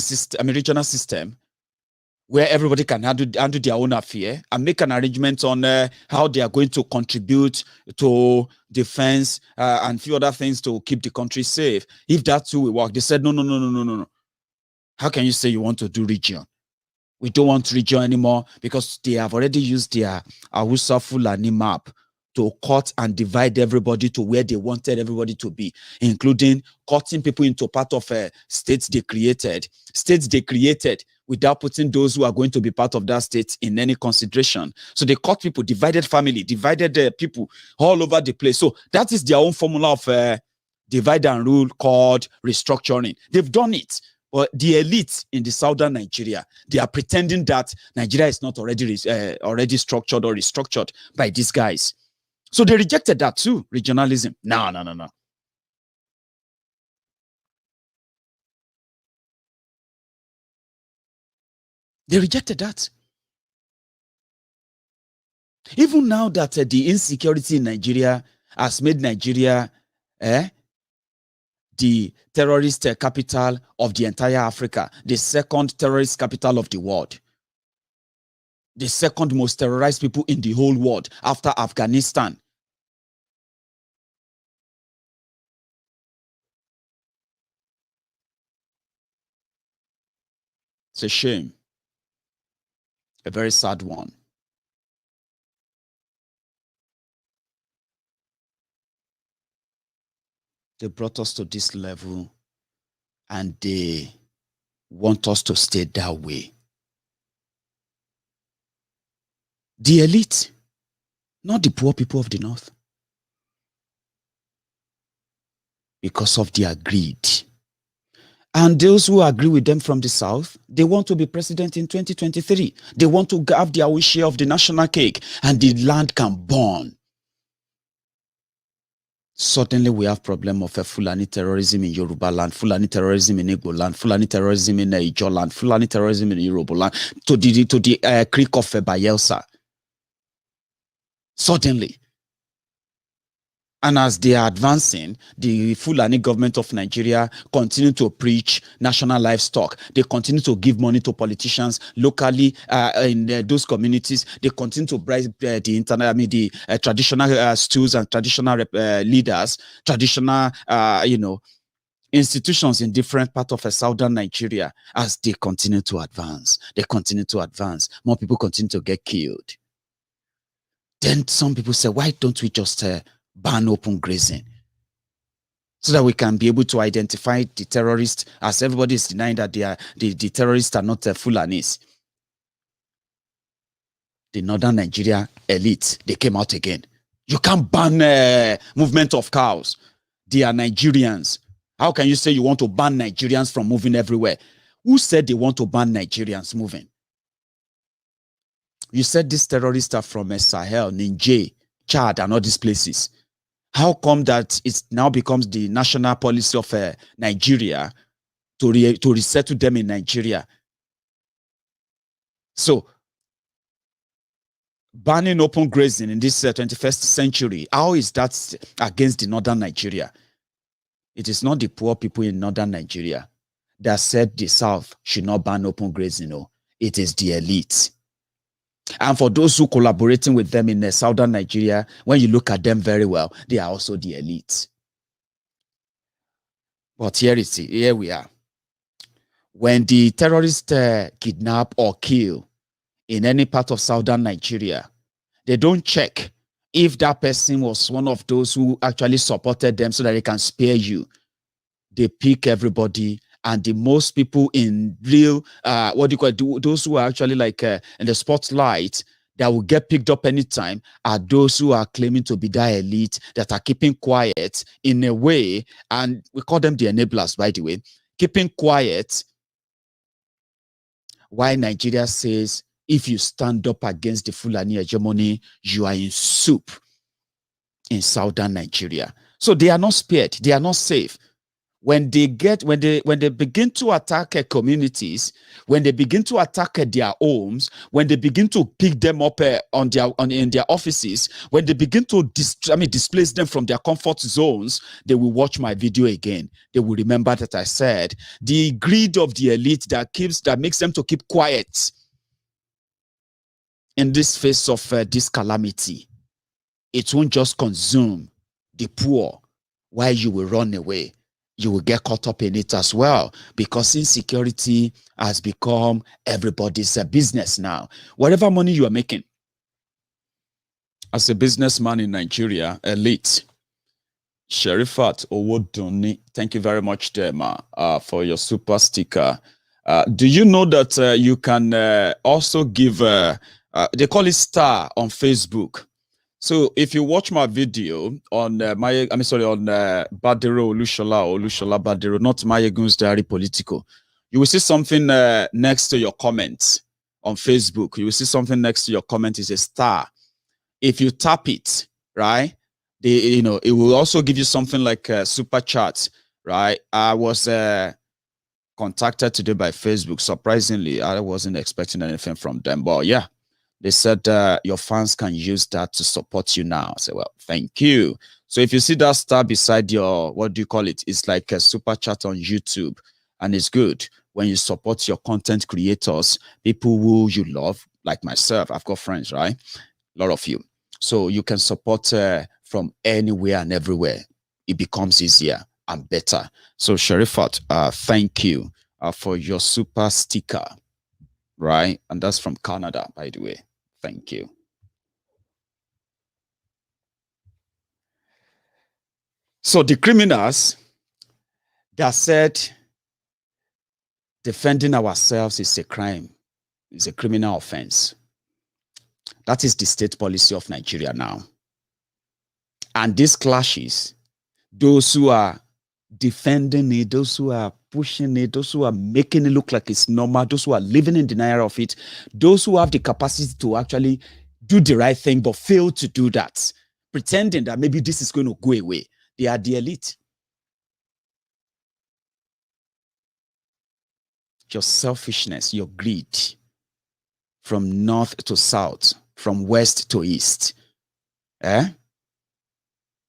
system where everybody can handle their own affair and make an arrangement on how they are going to contribute to defense and few other things to keep the country safe. If that too will work, they said, no. How can you say you want to do region? We don't want region anymore because they have already used their Hausa Fulani map to cut and divide everybody to where they wanted everybody to be, including cutting people into part of states they created without putting those who are going to be part of that state in any consideration. So they cut people, divided family, divided people all over the place. So that is their own formula of divide and rule called restructuring. They've done it. But the elite in the southern Nigeria, they are pretending that Nigeria is not already structured or restructured by these guys. So they rejected that too, regionalism. No. They rejected that. Even now that the insecurity in Nigeria has made Nigeria the terrorist capital of the entire Africa, the second terrorist capital of the world, the second most terrorized people in the whole world after Afghanistan. It's a shame. A very sad one. They brought us to this level and they want us to stay that way. The elite, not the poor people of the north. Because of their greed. And those who agree with them from the south, they want to be president in 2023. They want to have their own share of the national cake and the land can burn. Suddenly we have problem of Fulani terrorism in Yoruba land, Fulani terrorism in Igbo land, Fulani terrorism in Ijo land, Fulani terrorism in Yoruba land, to the creek of Bayelsa. suddenly. And as they are advancing, the Fulani government of Nigeria continue to preach national livestock. They continue to give money to politicians locally in those communities. They continue to bribe the traditional stools and traditional leaders, traditional, institutions in different parts of southern Nigeria. As they continue to advance, more people continue to get killed. Then some people say, why don't we just ban open grazing so that we can be able to identify the terrorists, as everybody is denying that the terrorists are not Fulanis. The northern Nigeria elite, they came out again. You can't ban movement of cows. They are Nigerians. How can you say you want to ban Nigerians from moving everywhere? Who said they want to ban Nigerians moving? You said these terrorists are from Sahel, Niger, Chad, and all these places. How come that it now becomes the national policy of Nigeria to resettle them in Nigeria? So, banning open grazing in this 21st century, how is that against the northern Nigeria? It is not the poor people in northern Nigeria that said the South should not ban open grazing. No, it is the elite. And for those who collaborating with them in southern Nigeria, when you look at them very well, they are also the elite. But here we are. When the terrorists kidnap or kill in any part of southern Nigeria, they don't check if that person was one of those who actually supported them so that they can spare you. They pick everybody. And the most people in real, those who are actually like in the spotlight that will get picked up anytime are those who are claiming to be that elite that are keeping quiet in a way. And we call them the enablers, by the way, keeping quiet. Why Nigeria says, if you stand up against the Fulani hegemony, you are in soup in southern Nigeria. So they are not spared. They are not safe. When they begin to attack communities, when they begin to attack their homes, when they begin to pick them up in their offices, when they begin to displace them from their comfort zones, they will watch my video again. They will remember that I said the greed of the elite that makes them to keep quiet in this face of this calamity. It won't just consume the poor while you will run away. You will get caught up in it as well, because insecurity has become everybody's business now. Whatever money you are making as a businessman in Nigeria, elite, Sherifat Owoduni, thank you very much, Dema, for your super sticker. Do you know that you can also give, they call it star on Facebook. So if you watch my video on on Badero Olushola Badero, not Maiyegun's Diary Politico, you will see something next to your comments on Facebook. You will see something next to your comment is a star. If you tap it, right, it will also give you something like super chat, right? I was contacted today by Facebook. Surprisingly, I wasn't expecting anything from them, but yeah. They said your fans can use that to support you now. I said, well, thank you. So if you see that star beside your, what do you call it? It's like a super chat on YouTube. And it's good when you support your content creators, people who you love, like myself. I've got friends, right? A lot of you. So you can support from anywhere and everywhere. It becomes easier and better. So Sherifat, thank you for your super sticker. Right? And that's from Canada, by the way. Thank you. So the criminals that said defending ourselves is a crime, is a criminal offense. That is the state policy of Nigeria now. And these clashes, those who are defending it, those who are pushing it, those who are making it look like it's normal, those who are living in denial of it, those who have the capacity to actually do the right thing but fail to do that, pretending that maybe this is going to go away. They are the elite. Your selfishness, your greed, from north to south, from west to east,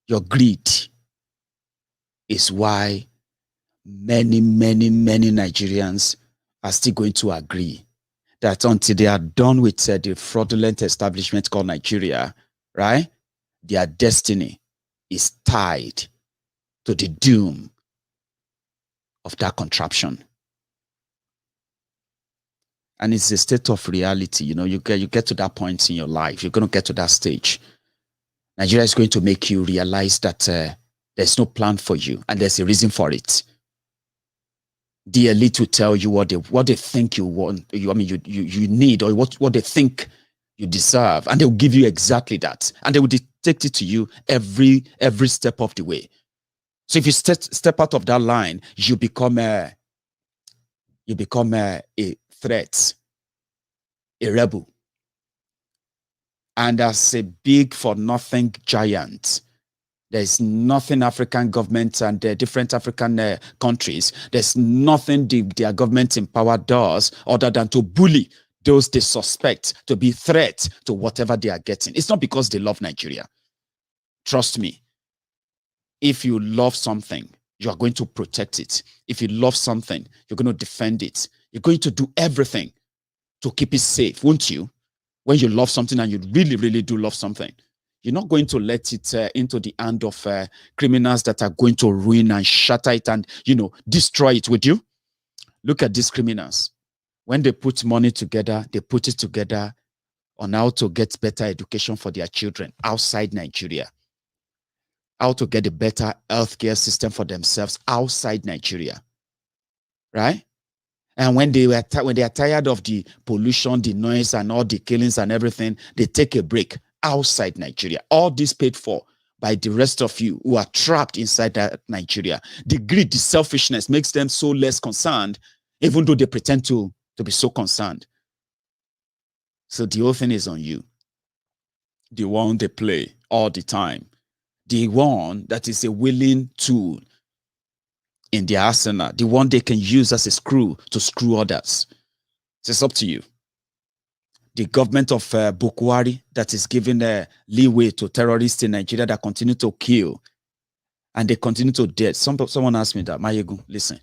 Your greed is why many Nigerians are still going to agree that until they are done with the fraudulent establishment called Nigeria, right, their destiny is tied to the doom of that contraption. And it's a state of reality. You know, you get to that point in your life. You're going to get to that stage. Nigeria is going to make you realize that there's no plan for you, and there's a reason for it. The elite will tell you what they think you want. You need, or what they think you deserve, and they will give you exactly that, and they will dictate it to you every step of the way. So if you step out of that line, you become a threat, a rebel. And as a big for nothing giant, there's nothing African governments and different African countries, there's nothing their government in power does other than to bully those they suspect to be threats to whatever they are getting. It's not because they love Nigeria. Trust me. If you love something, you are going to protect it. If you love something, you're going to defend it. You're going to do everything to keep it safe, won't you? When you love something and you really do love something, you're not going to let it into the hand of criminals that are going to ruin and shatter it and, destroy it, would you? Look at these criminals. When they put money together, they put it together on how to get better education for their children outside Nigeria. How to get a better healthcare system for themselves outside Nigeria. Right? And when they are tired of the pollution, the noise, and all the killings and everything, they take a break outside Nigeria. All this paid for by the rest of you who are trapped inside that Nigeria. The greed, the selfishness makes them so less concerned, even though they pretend to be so concerned. So the whole thing is on you. The one they play all the time. The one that is a willing tool in their arsenal, the one they can use as a screw to screw others. So it's up to you. The government of Bukwari that is giving leeway to terrorists in Nigeria that continue to kill and they continue to death. Someone asked me that, Maiyegun, listen,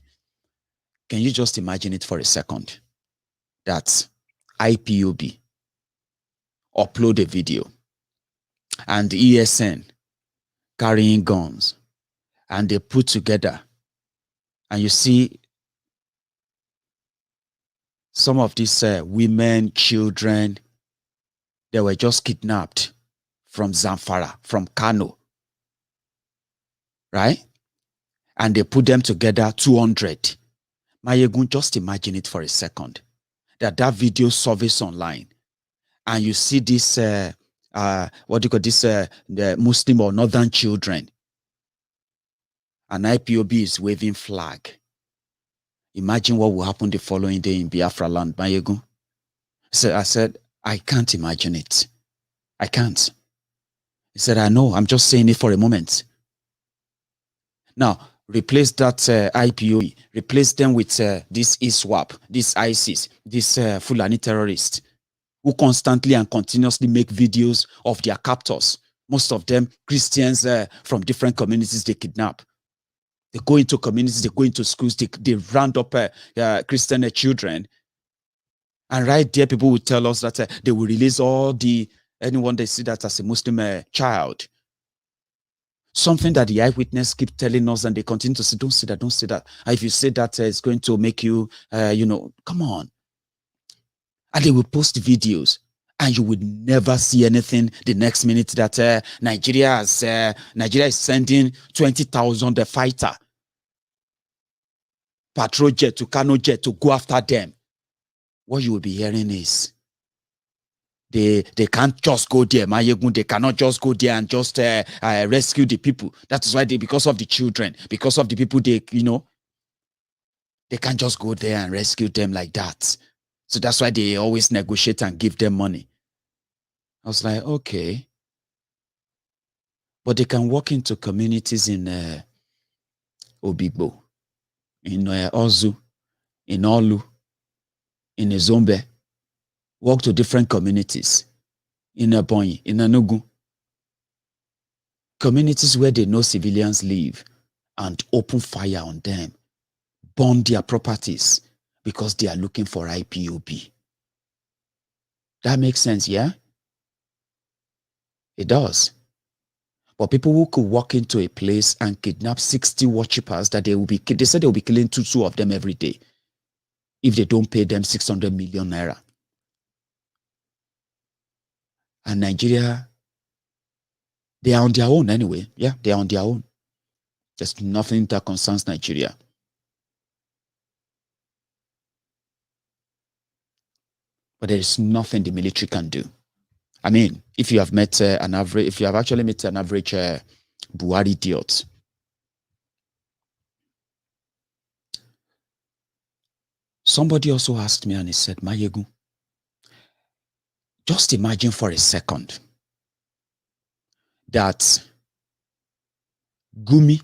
can you just imagine it for a second? That IPOB upload a video and the ESN carrying guns and they put together, and you see some of these women, children, they were just kidnapped from Zamfara, from Kano, right? And they put them together, 200. Maiyegun, just imagine it for a second. That video surface online, and you see this, the Muslim or northern children, and IPOB is waving flag. Imagine what will happen the following day in Biafra land, Maiyegun. So I said, I can't imagine it. I can't. He said, I know, I'm just saying it for a moment. Now, replace that IPOB, replace them with this ISWAP, this ISIS, this Fulani terrorists, who constantly and continuously make videos of their captors. Most of them Christians from different communities they kidnap. They go into communities, they go into schools, they round up Christian children. And right there, people will tell us that they will release anyone they see that as a Muslim child. Something that the eyewitness keep telling us, and they continue to say, don't say that, don't say that. And if you say that, it's going to make you, come on. And they will post videos, and you would never see anything the next minute that Nigeria is sending 20,000 fighter patrol jet to Kano jet to go after them. What you will be hearing is they can't just go there, Maiyegun. They cannot just go there and just rescue the people. That is why because of the children, because of the people, they can't just go there and rescue them like that. So that's why they always negotiate and give them money. I was like, okay. But they can walk into communities in Obigbo, in Ozu, in Olu, in Ezombe, walk to different communities, in Ebonyi, in Enugu, communities where they know civilians live, and open fire on them, burn their properties because they are looking for IPOB. That makes sense, yeah? It does. But people who could walk into a place and kidnap 60 worshippers, that they said they will be killing two of them every day if they don't pay them 600 million naira. And Nigeria, they are on their own anyway. Yeah, they are on their own. There's nothing that concerns Nigeria. But there is nothing the military can do. I mean, if you have met if you have actually met an average Buhari idiot, somebody also asked me and he said, Maiyegun, just imagine for a second that Gumi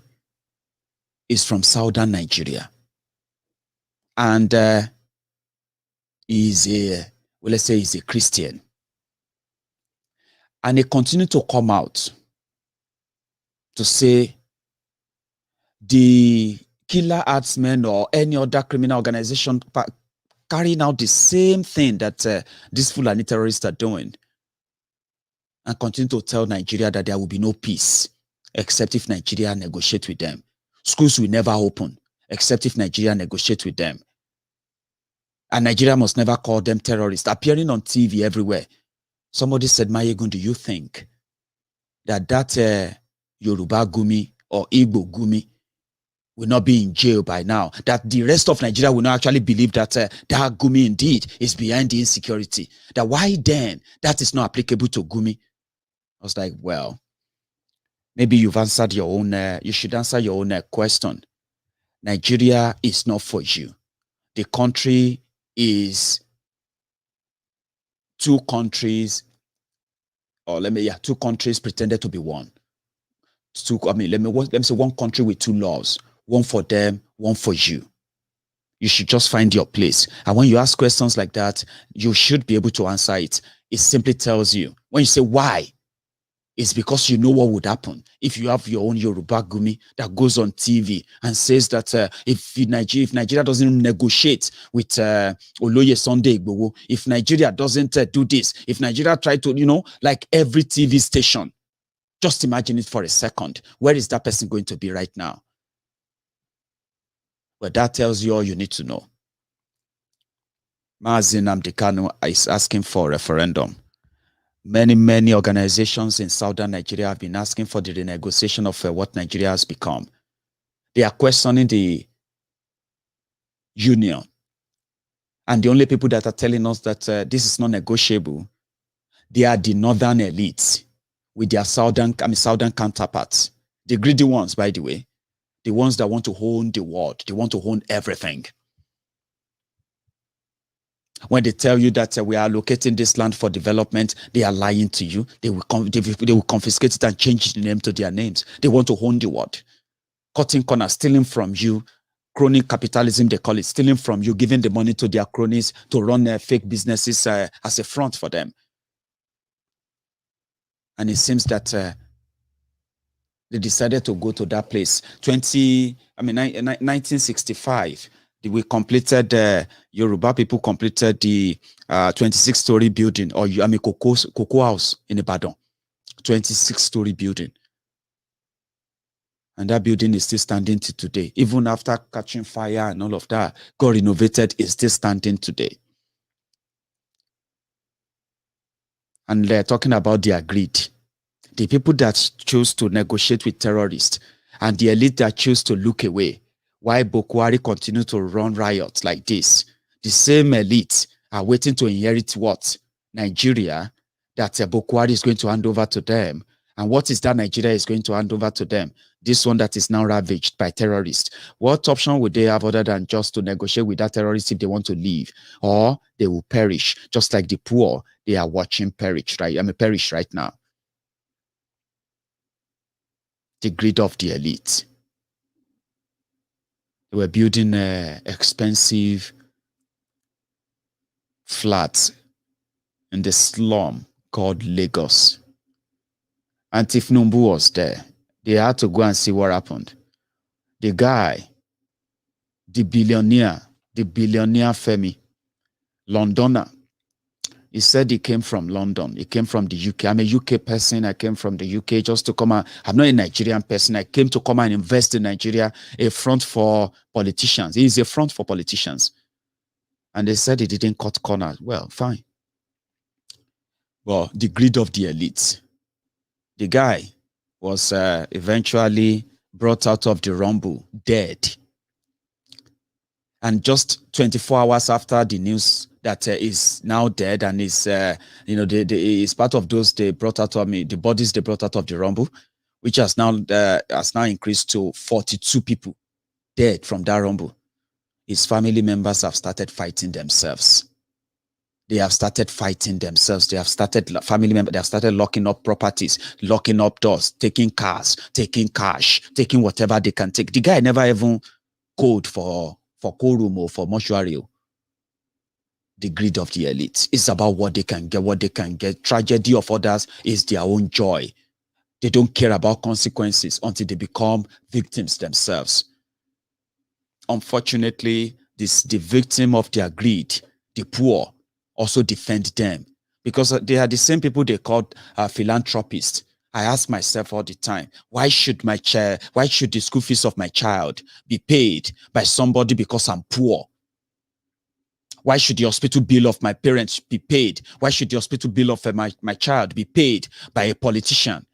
is from southern Nigeria and is let's say he's a Christian, and he continued to come out to say the killer herdsmen or any other criminal organization carrying out the same thing that these Fulani terrorists are doing, and continue to tell Nigeria that there will be no peace except if Nigeria negotiate with them. Schools will never open except if Nigeria negotiate with them. And Nigeria must never call them terrorists, appearing on TV everywhere. Somebody said, Maiyegun, do you think that Yoruba Gumi or Igbo Gumi will not be in jail by now? That the rest of Nigeria will not actually believe that that Gumi indeed is behind the insecurity? That why then that is not applicable to Gumi? I was like, well, maybe you've answered your own, you should answer your own question. Nigeria is not for you. The country is two countries pretended to be one. Let me say one country with two laws, one for them, one for you. You should just find your place. And when you ask questions like that, you should be able to answer it. It simply tells you. When you say why, it's because you know what would happen if you have your own Yoruba Gumi that goes on TV and says that if Nigeria doesn't negotiate with Oloye Sunday Igboho, if Nigeria doesn't do this, if Nigeria try to, like every TV station, just imagine it for a second. Where is that person going to be right now? Well, that tells you all you need to know. Mazi Nnamdi Kanu is asking for a referendum. Many organizations in southern Nigeria have been asking for the renegotiation of what Nigeria has become. They are questioning the union. And the only people that are telling us that this is not negotiable, they are the northern elites with their southern counterparts. The greedy ones, by the way. The ones that want to own the world. They want to own everything. When they tell you that we are allocating this land for development, they are lying to you. They will confiscate it and change the name to their names. They want to own the world. Cutting corners, stealing from you. Crony capitalism, they call it. Stealing from you, giving the money to their cronies to run their fake businesses as a front for them. And it seems that they decided to go to that place. 1965. We completed, Yoruba people completed the 26-story building, or Cocoa House in Ibadan. 26-story building. And that building is still standing to today. Even after catching fire and all of that, got renovated, is still standing today. And they're talking about their greed. The people that choose to negotiate with terrorists and the elite that choose to look away. Why Boko Haram continue to run riots like this? The same elite are waiting to inherit what? Nigeria, that Boko Haram is going to hand over to them. And what is that Nigeria is going to hand over to them? This one that is now ravaged by terrorists. What option would they have other than just to negotiate with that terrorist if they want to leave? Or they will perish, just like the poor they are watching perish right now. The greed of the elite. They were building expensive flats in the slum called Lagos. And Tifnumbu was there. He had to go and see what happened. The guy, the billionaire Femi, Londoner, he said he came from London. He came from the UK. I'm a UK person. I came from the UK just to come out. I'm not a Nigerian person. I came to come and invest in Nigeria, a front for politicians. He is a front for politicians. And they said he didn't cut corners. Well, fine. Well, the greed of the elite. The guy was eventually brought out of the rumble, dead. And just 24 hours after the news that is now dead and is, is part of those they brought out of the bodies they brought out of the rumble, which has now increased to 42 people dead from that rumble. His family members have started fighting themselves. They have started fighting themselves. They have started locking up properties, locking up doors, taking cars, taking cash, taking whatever they can take. The guy never even called for cold room or for mortuary. The greed of the elite. It's about what they can get, Tragedy of others is their own joy. They don't care about consequences until they become victims themselves. Unfortunately, the victim of their greed, the poor, also defend them because they are the same people they called philanthropists. I ask myself all the time, why should the school fees of my child be paid by somebody because I'm poor? Why should the hospital bill of my parents be paid? Why should the hospital bill of my child be paid by a politician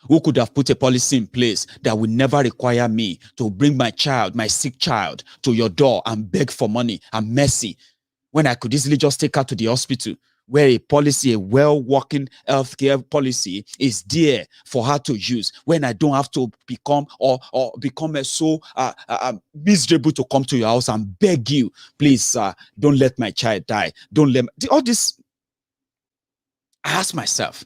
who could have put a policy in place that would never require me to bring my child, my sick child, to your door and beg for money and mercy, when I could easily just take her to the hospital where a well-working healthcare policy is there for her to use, when I don't have to become so miserable to come to your house and beg you, please, don't let my child die. Don't let all this. I ask myself,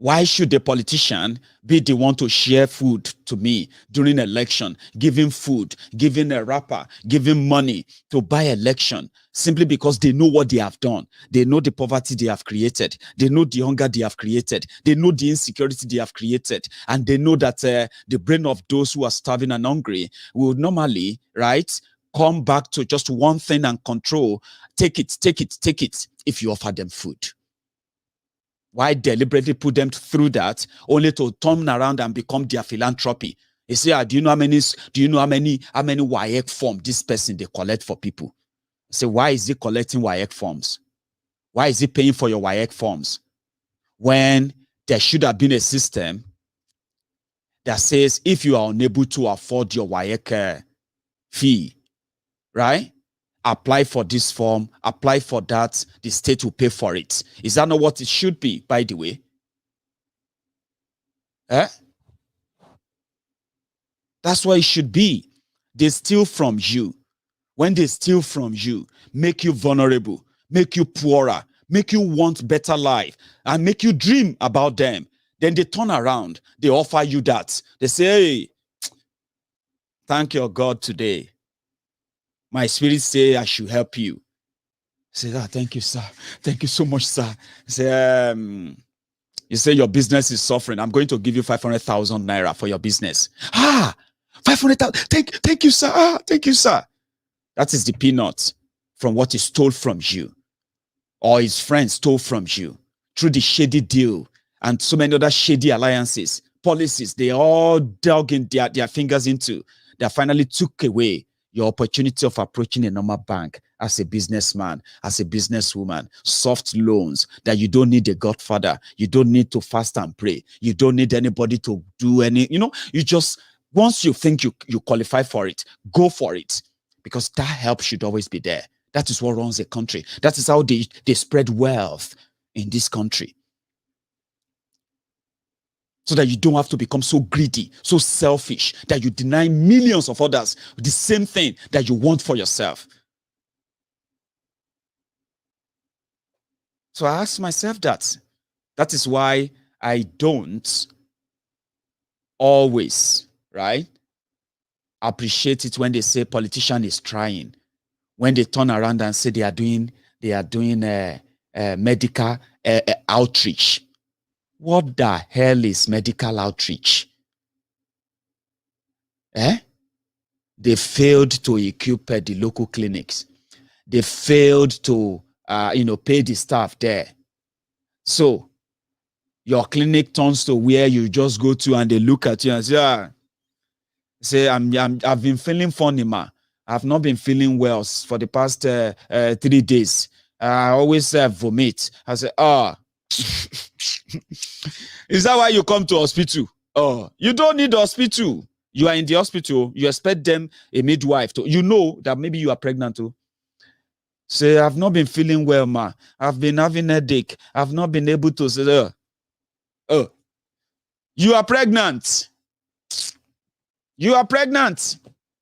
why should the politician be the one to share food to me during election, giving food, giving a wrapper, giving money to buy election, simply because they know what they have done? They know the poverty they have created. They know the hunger they have created. They know the insecurity they have created. And they know that the brain of those who are starving and hungry will normally, right, come back to just one thing and control. Take it, if you offer them food. Why deliberately put them through that only to turn around and become their philanthropy? You say, do you know how many WAEC forms this person they collect for people? I say, why is he collecting WAEC forms? Why is he paying for your WAEC forms? When there should have been a system that says if you are unable to afford your WAEC fee, right? Apply for this form, apply for that, the state will pay for it. Is that not what it should be, by the way? That's what it should be. They steal from you. When they steal from you, make you vulnerable, make you poorer, make you want better life, and make you dream about them. Then they turn around, they offer you that. They say, hey, thank your God today. My spirit say I should help you. I say, thank you, sir. Thank you so much, sir. I say, you say your business is suffering. I'm going to give you 500,000 naira for your business. 500,000. Thank you, sir. Thank you, sir. That is the peanut from what he stole from you, or his friends stole from you through the shady deal and so many other shady alliances, policies. They all dug in their fingers into. They finally took away your opportunity of approaching a normal bank as a businessman, as a businesswoman, soft loans that you don't need a godfather. You don't need to fast and pray. You don't need anybody to do any, you just, once you think you qualify for it, go for it, because that help should always be there. That is what runs a country. That is how they spread wealth in this country. So that you don't have to become so greedy, so selfish, that you deny millions of others the same thing that you want for yourself. So I ask myself that. That is why I don't always, right, appreciate it when they say politician is trying. When they turn around and say they are doing medical outreach. What the hell is medical outreach? They failed to equip the local clinics. They failed to, pay the staff there. So your clinic turns to where you just go to and they look at you and say, I've been feeling funny, ma. I've not been feeling well for the past 3 days. I always vomit. I say, is that why you come to hospital? Oh, you don't need hospital. You are in the hospital. You expect them, a midwife, to, you know that maybe you are pregnant too. Say, I've not been feeling well, ma. I've been having a headache. I've not been able to say, you are pregnant. You are pregnant.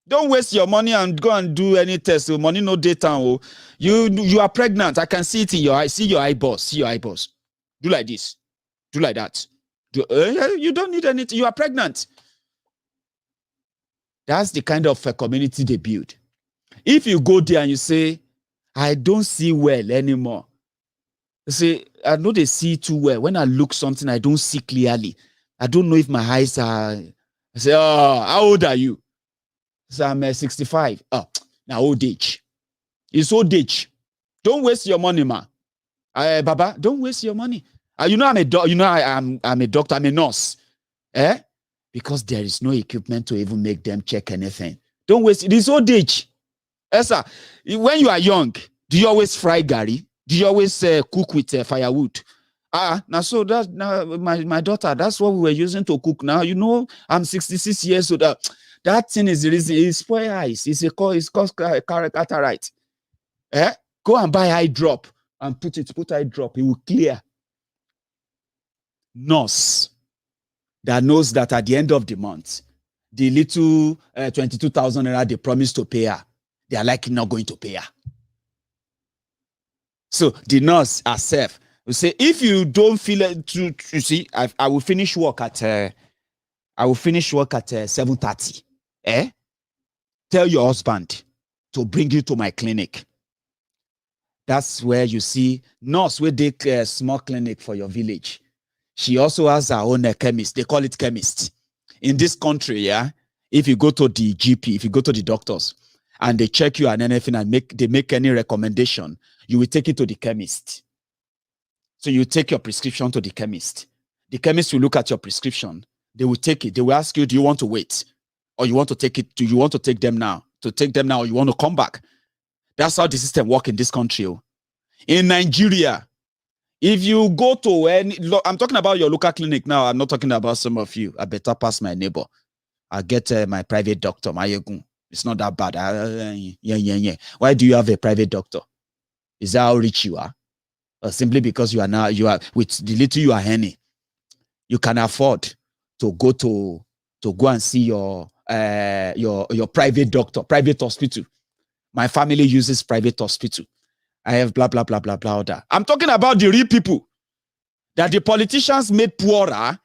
Don't waste your money and go and do any test. Money no data. Oh. You are pregnant. I can see it in your eyes. See your eyeballs. See your eyeballs. Do like this. Do like that. You don't need anything. You are pregnant. That's the kind of community they build. If you go there and you say, I don't see well anymore. You say, I know they see too well. When I look something, I don't see clearly. I don't know if my eyes are... I say, how old are you? So I'm 65. Now old age. It's old age. Don't waste your money, man. Baba, don't waste your money. I'm a doctor. I'm a doctor. I'm a nurse. Because there is no equipment to even make them check anything. Don't waste it. It's old age. Sir, when you are young, do you always fry gari? Do you always cook with firewood? Now so that now my daughter, that's what we were using to cook. Now I'm 66 years old. That thing is the reason it's spoil eyes. It's called cataract. Go and buy eye drop and put eye drop. It will clear. Nurse that knows that at the end of the month, the little 22,000 naira they promised to pay her, they are likely not going to pay her. So the nurse herself will say, if you don't feel it, you see, I will finish work at 7:30. Tell your husband to bring you to my clinic. That's where you see nurse will take a small clinic for your village. She also has her own chemist. They call it chemist. In this country, if you go to the GP, if you go to the doctors and they check you and anything and they make any recommendation, you will take it to the chemist. So you take your prescription to the chemist. The chemist will look at your prescription. They will take it. They will ask you, do you want to wait? Or you want to take it? Do you want to take them now? To take them now, or you want to come back? That's how the system works in this country. In Nigeria, if you go to any, I'm talking about your local clinic now. I'm not talking about some of you. I better pass my neighbor. I'll get my private doctor, Maiyegun. It's not that bad. Why do you have a private doctor? Is that how rich you are? Or simply because you are with the little you are earning, you can afford to go and see your private doctor, private hospital. My family uses private hospital. I have blah, blah, blah, blah, blah, blah. I'm talking about the real people that the politicians made poorer,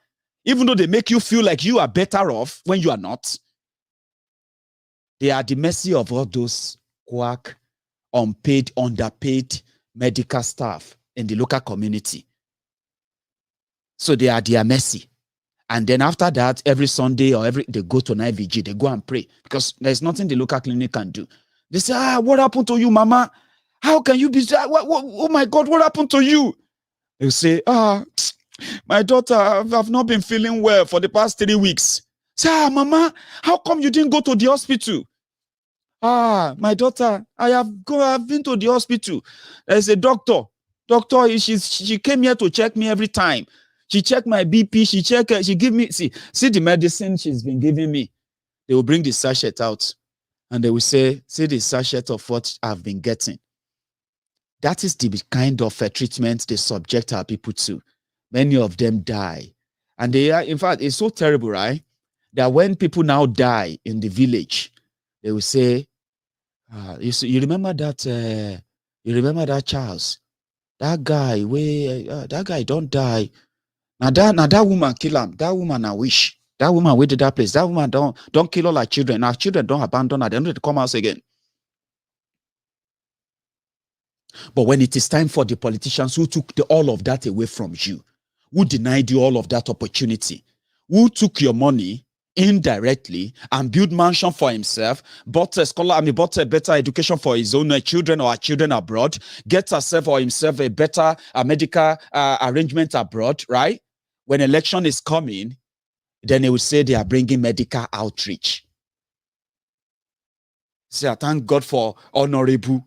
even though they make you feel like you are better off when you are not. They are at the mercy of all those quack, unpaid, underpaid medical staff in the local community. So they are at their mercy. And then after that, every Sunday or they go to night vigil, they go and pray because there's nothing the local clinic can do. They say, what happened to you, mama? How can you be? Oh my God, what happened to you? They say, my daughter, I've not been feeling well for the past 3 weeks. Say, mama, how come you didn't go to the hospital? My daughter, I've been to the hospital. There's a doctor. Doctor, she came here to check me every time. She checked my BP. She give me, see the medicine she's been giving me. They will bring the sachet out and they will say, see the sachet of what I've been getting. That is the kind of treatment they subject our people to. Many of them die. And they are, in fact, it's so terrible, right? That when people now die in the village, they will say, you remember that Charles? That guy, that guy don't die. Now that woman kill him. That woman I wish. That woman waited that place. That woman don't kill all our children. Our children don't abandon her. They don't come out again. But when it is time for the politicians who took all of that away from you, who denied you all of that opportunity, who took your money indirectly and build mansion for himself, bought a better education for his own children or children abroad, gets herself or himself a better medical arrangement abroad, right? When election is coming, then they will say they are bringing medical outreach. Say, I thank God for honorable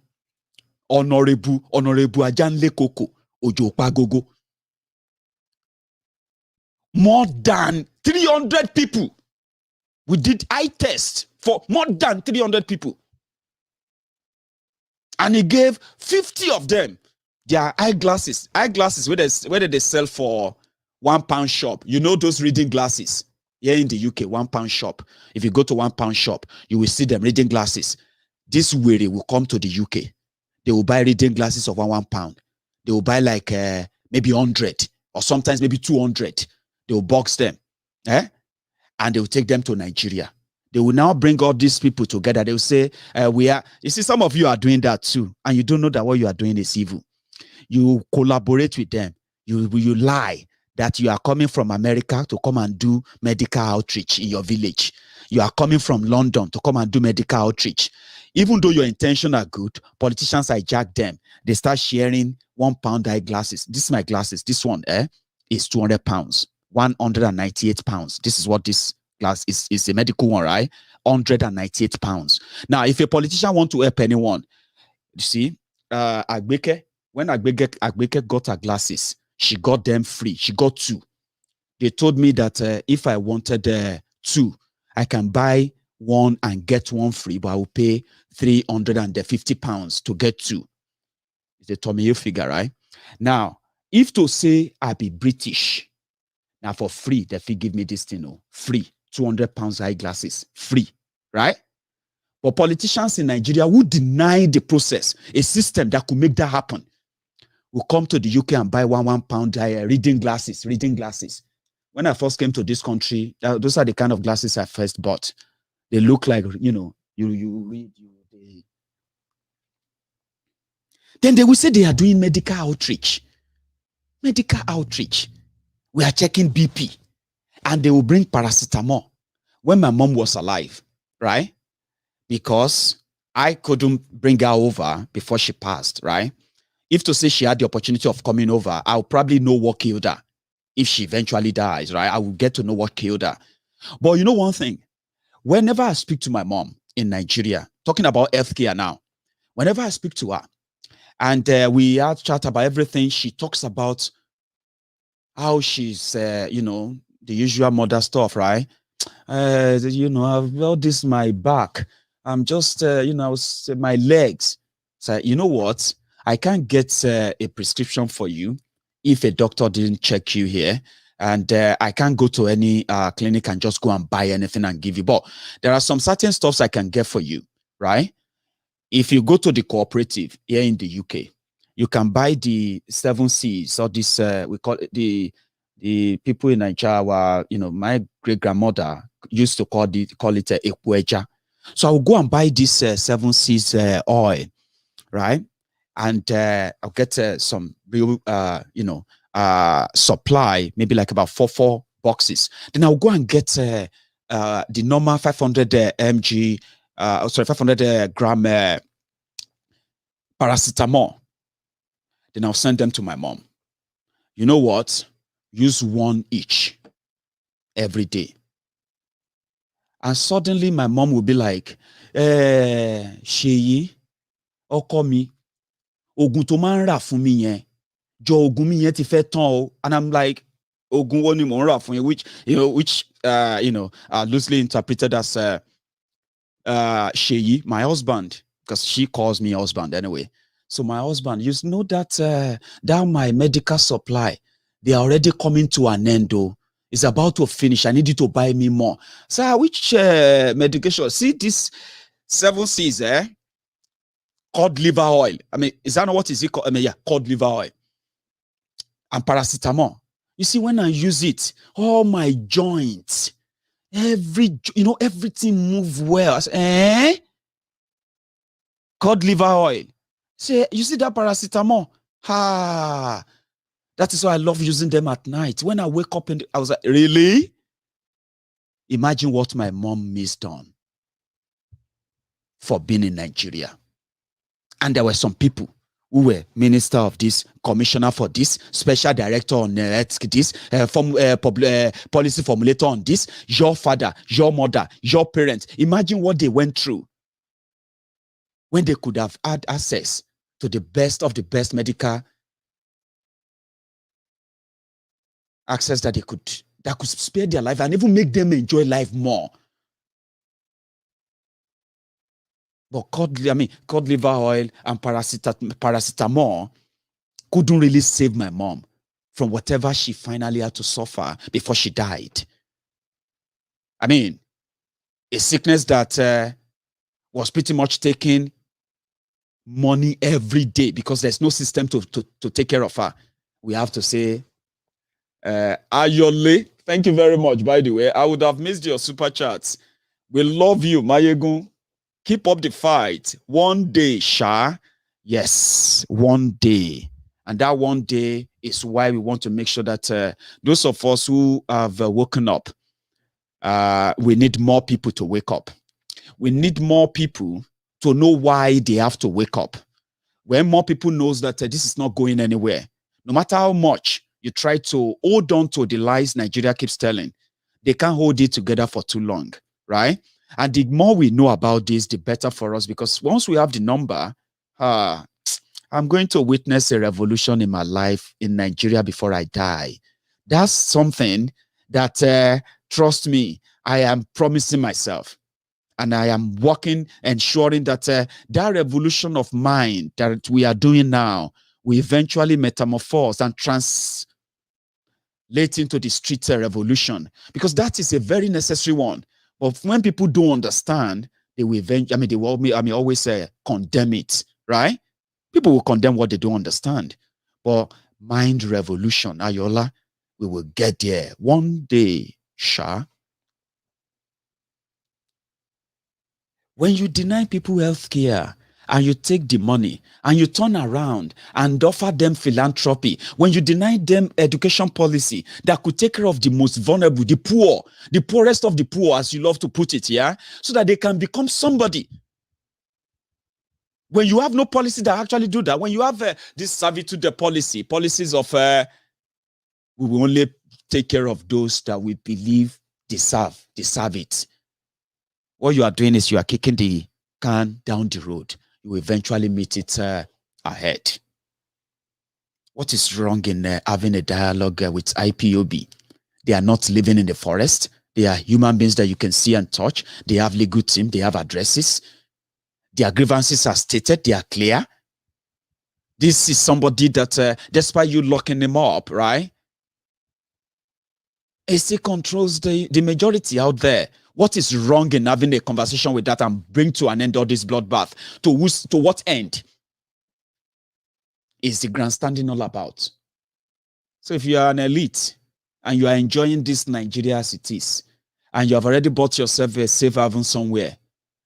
Ajanle Koko Ojopagogo. More than 300 people. We did eye test for more than 300 people. And he gave 50 of them their eyeglasses. Eyeglasses, whether they sell for £1 shop. You know those reading glasses. Here in the UK, £1 shop. If you go to £1 shop, you will see them reading glasses. This weary will come to the UK. They will buy reading glasses of £1. They will buy like maybe 100 or sometimes maybe 200. They will box them. And they will take them to Nigeria. They will now bring all these people together. They will say, you see, some of you are doing that too. And you don't know that what you are doing is evil. You collaborate with them. You lie that you are coming from America to come and do medical outreach in your village. You are coming from London to come and do medical outreach. Even though your intentions are good, politicians hijack them. They start sharing £1 eyeglasses. This is my glasses. This one is £200. £198. This is what this glass is. It's a medical one, right? £198. Now, if a politician want to help anyone, you see, Agbeke, when Agbeke got her glasses, she got them free. She got 2. They told me that if I wanted 2, I can buy 1 and get 1 free, but I will pay £350 to get 2. It's a Tommy figure, right? Now, if to say I be British, now for free, they fee give me this thing, free, £200 eyeglasses, free, right? But politicians in Nigeria who deny the process, a system that could make that happen, will come to the UK and buy £1 reading glasses. When I first came to this country, those are the kind of glasses I first bought. They look like, you read. Then they will say they are doing medical outreach. Medical outreach. We are checking BP. And they will bring paracetamol. When my mom was alive, right? Because I couldn't bring her over before she passed, right? If to say she had the opportunity of coming over, I'll probably know what killed her. If she eventually dies, right? I will get to know what killed her. But you know one thing? Whenever I speak to my mom in Nigeria, talking about healthcare now, whenever I speak to her, and we have chat about everything, she talks about how she's, the usual mother stuff, right? I've felt this my back. I'm just, my legs. So, you know what? I can't get a prescription for you if a doctor didn't check you here. And I can't go to any clinic and just go and buy anything and give you. But there are some certain stuffs I can get for you, right? If you go to the cooperative here in the UK, you can buy the 7 C's or this, we call it the people in Nigeria, my great-grandmother used to call it ekweja. So I'll go and buy this 7 C's oil, right? And I'll get some real, supply, maybe like about four boxes. Then I'll go and get the normal 500 mg, 500 gram paracetamol. Then I'll send them to my mom. You know what? Use 1 each every day. And suddenly my mom will be like, Sheyi, ọkọ mi, ogun tó máa ń rà fún mi yẹn, jọ ogun mi yẹn ti fẹ́ tán o. And I'm like, ogun wo ni mo ń rà fún yẹn, which loosely interpreted as Sheyi, my husband, because she calls me husband anyway. So my husband, you know that my medical supply, they are already coming to an end though. It's about to finish. I need you to buy me more. So which medication? See this 7 C's, cod liver oil. I mean, is that not what is it called? I mean, yeah, cod liver oil. And paracetamol. You see, when I use it, all my joints, everything move well. Cod liver oil. Say, you see that paracetamol? That is why I love using them at night. When I wake up, I was like, really? Imagine what my mom missed on for being in Nigeria. And there were some people who were minister of this, commissioner for this, special director on this, policy formulator on this, your father, your mother, your parents. Imagine what they went through when they could have had access to the best of the best medical access that could spare their life and even make them enjoy life more. But cod liver oil and paracetamol couldn't really save my mom from whatever she finally had to suffer before she died. I mean, a sickness that was pretty much taking money every day because there's no system to take care of her. We have to say, Ayole, thank you very much, by the way. I would have missed your super chats. We love you, Maiyegun. Keep up the fight. One day, Sha. Yes, one day. And that one day is why we want to make sure that those of us who have woken up, we need more people to wake up. We need more people to know why they have to wake up. When more people knows that this is not going anywhere, no matter how much you try to hold on to the lies Nigeria keeps telling, they can't hold it together for too long, right? And the more we know about this, the better for us, because once we have the number, I'm going to witness a revolution in my life in Nigeria before I die. That's something that, trust me, I am promising myself. And I am working, ensuring that that revolution of mind that we are doing now will eventually metamorphose and translate into the street revolution, because that is a very necessary one. But when people don't understand, they will eventually, they will always condemn it, right? People will condemn what they don't understand. But mind revolution, Ayola, we will get there one day, Sha. When you deny people health care and you take the money and you turn around and offer them philanthropy, when you deny them education policy that could take care of the most vulnerable, the poor, the poorest of the poor, as you love to put it, yeah, so that they can become somebody. When you have no policy that actually do that, when you have this servitude policies of we will only take care of those that we believe deserve it. What you are doing is you are kicking the can down the road. You will eventually meet it ahead. What is wrong in having a dialogue with IPOB? They are not living in the forest. They are human beings that you can see and touch. They have legal team. They have addresses. Their grievances are stated. They are clear. This is somebody that, despite you locking them up, right, he still controls the majority out there. What is wrong in having a conversation with that and bring to an end all this bloodbath? To what end is the grandstanding all about? So if you are an elite and you are enjoying this Nigeria as it is, and you have already bought yourself a safe haven somewhere,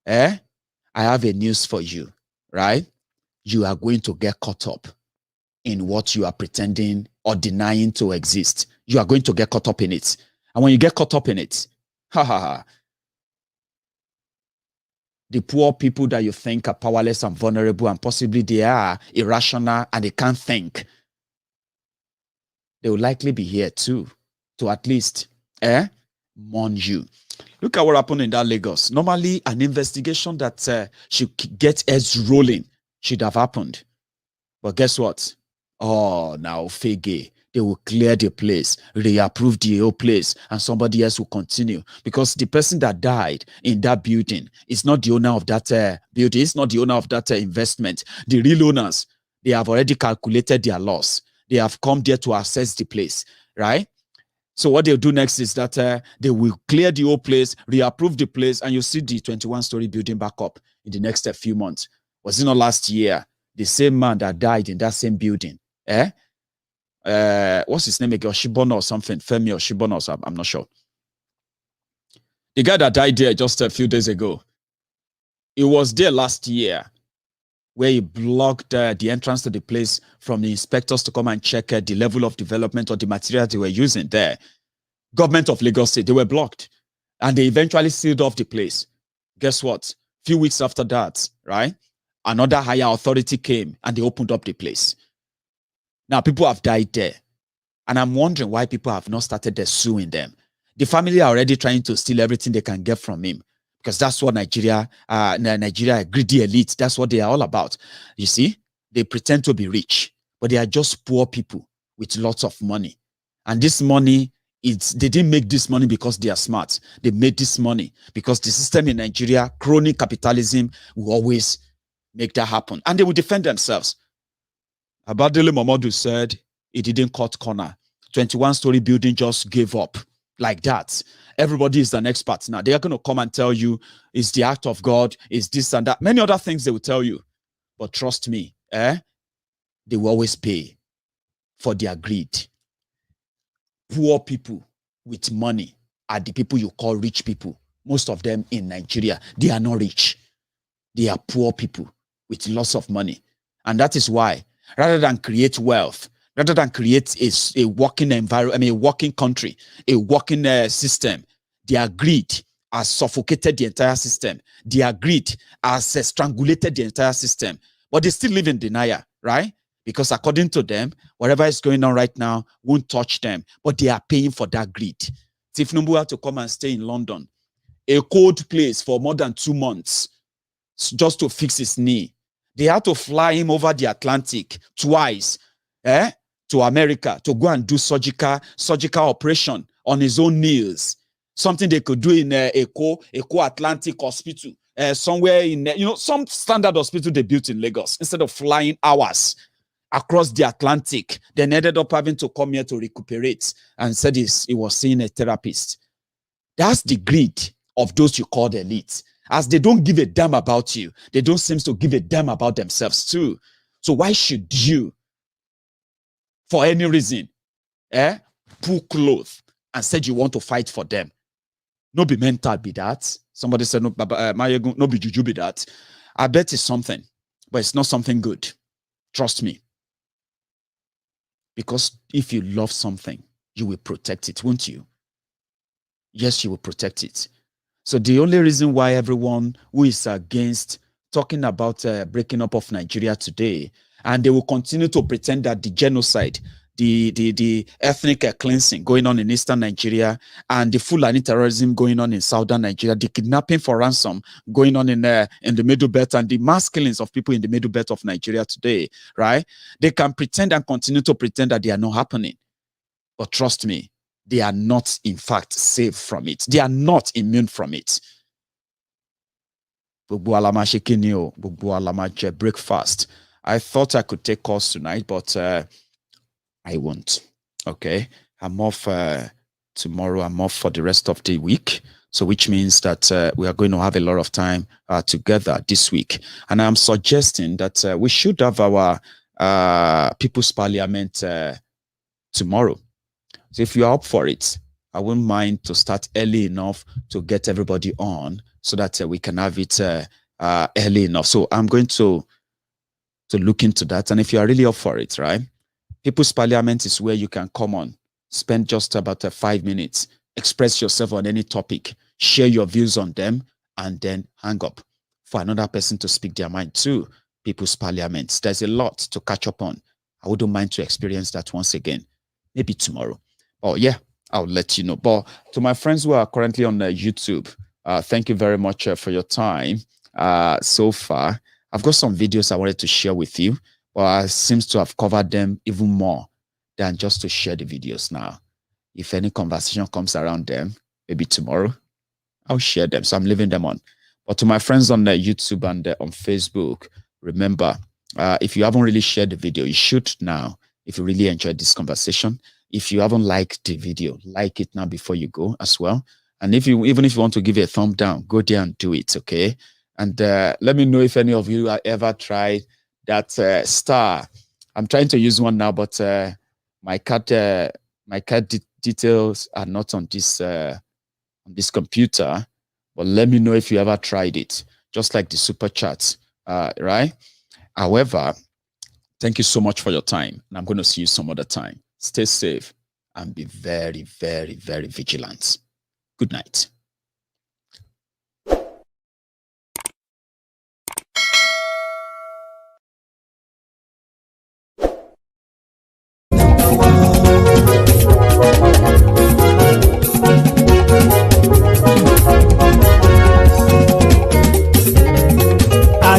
I have a news for you, right? You are going to get caught up in what you are pretending or denying to exist. You are going to get caught up in it. And when you get caught up in it, the poor people that you think are powerless and vulnerable, and possibly they are irrational and they can't think, they will likely be here too, to at least mourn you. Look at what happened in that Lagos. Normally, an investigation that should get heads rolling should have happened. But guess what? Oh, now Fege, they will clear the place, reapprove the whole place, and somebody else will continue. Because the person that died in that building is not the owner of that building, it's not the owner of that investment. The real owners, they have already calculated their loss. They have come there to assess the place, right? So what they'll do next is that they will clear the whole place, reapprove the place, and you'll see the 21-story building back up in the next few months. Was it not last year? The same man that died in that same building, what's his name again? Oshibono or something, Femi or Oshibono or something, I'm not sure. The guy that died there just a few days ago, he was there last year where he blocked the entrance to the place from the inspectors to come and check the level of development or the material they were using there. Government of Lagos State, they were blocked. And they eventually sealed off the place. Guess what? Few weeks after that, right? Another higher authority came and they opened up the place. Now, people have died there. And I'm wondering why people have not started suing them. The family are already trying to steal everything they can get from him, because that's what Nigeria, greedy elite, that's what they are all about. You see, they pretend to be rich, but they are just poor people with lots of money. And this money, they didn't make this money because they are smart. They made this money because the system in Nigeria, crony capitalism, will always make that happen. And they will defend themselves. Abadele Momodu said he didn't cut corner. 21-story building just gave up like that. Everybody is an expert now. They are going to come and tell you it's the act of God, it's this and that. Many other things they will tell you. But trust me, they will always pay for their greed. Poor people with money are the people you call rich people. Most of them in Nigeria, they are not rich. They are poor people with lots of money. And that is why, rather than create wealth, rather than create a working environment, a working country, a working system, their greed has suffocated the entire system. Their greed has strangulated the entire system. But they still live in denial, right? Because according to them, whatever is going on right now won't touch them. But they are paying for that greed. If Numbu had to come and stay in London, a cold place for more than 2 months, just to fix his knee. They had to fly him over the Atlantic twice, to America to go and do surgical operation on his own knees. Something they could do in Eco Atlantic Hospital, somewhere in, some standard hospital they built in Lagos. Instead of flying hours across the Atlantic, they ended up having to come here to recuperate, and said he was seeing a therapist. That's the greed of those you call the elite. As they don't give a damn about you, they don't seem to give a damn about themselves too. So why should you, for any reason, pull clothes and said you want to fight for them? No be mental be that. Somebody said, no, Maiyegun, no be juju be that. I bet it's something, but it's not something good. Trust me. Because if you love something, you will protect it, won't you? Yes, you will protect it. So the only reason why everyone who is against talking about breaking up of Nigeria today, and they will continue to pretend that the genocide, the ethnic cleansing going on in eastern Nigeria, and the Fulani terrorism going on in southern Nigeria, the kidnapping for ransom going on in the Middle Belt, and the mass killings of people in the Middle Belt of Nigeria today, right? They can pretend and continue to pretend that they are not happening. But trust me, they are not, in fact, safe from it. They are not immune from it. Breakfast. I thought I could take calls tonight, but I won't. Okay. I'm off tomorrow. I'm off for the rest of the week. So which means that we are going to have a lot of time together this week. And I'm suggesting that we should have our People's Parliament tomorrow. So if you're up for it, I wouldn't mind to start early enough to get everybody on so that we can have it early enough. So I'm going to look into that. And if you are really up for it, right? People's Parliament is where you can come on, spend just about 5 minutes, express yourself on any topic, share your views on them, and then hang up for another person to speak their mind too. People's Parliament. There's a lot to catch up on. I wouldn't mind to experience that once again, maybe tomorrow. Oh yeah, I'll let you know. But to my friends who are currently on YouTube, thank you very much for your time so far. I've got some videos I wanted to share with you, but I seem to have covered them even more than just to share the videos now. If any conversation comes around them, maybe tomorrow, I'll share them. So I'm leaving them on. But to my friends on YouTube and on Facebook, remember, if you haven't really shared the video, you should now. If you really enjoyed this conversation, if you haven't liked the video, like it now before you go as well. And even if you want to give it a thumb down, go there and do it, okay? And let me know if any of you have ever tried that star. I'm trying to use one now, but my card details are not on this computer. But let me know if you ever tried it, just like the super chats, right? However, thank you so much for your time. And I'm going to see you some other time. Stay safe and be very, very, very vigilant. Good night.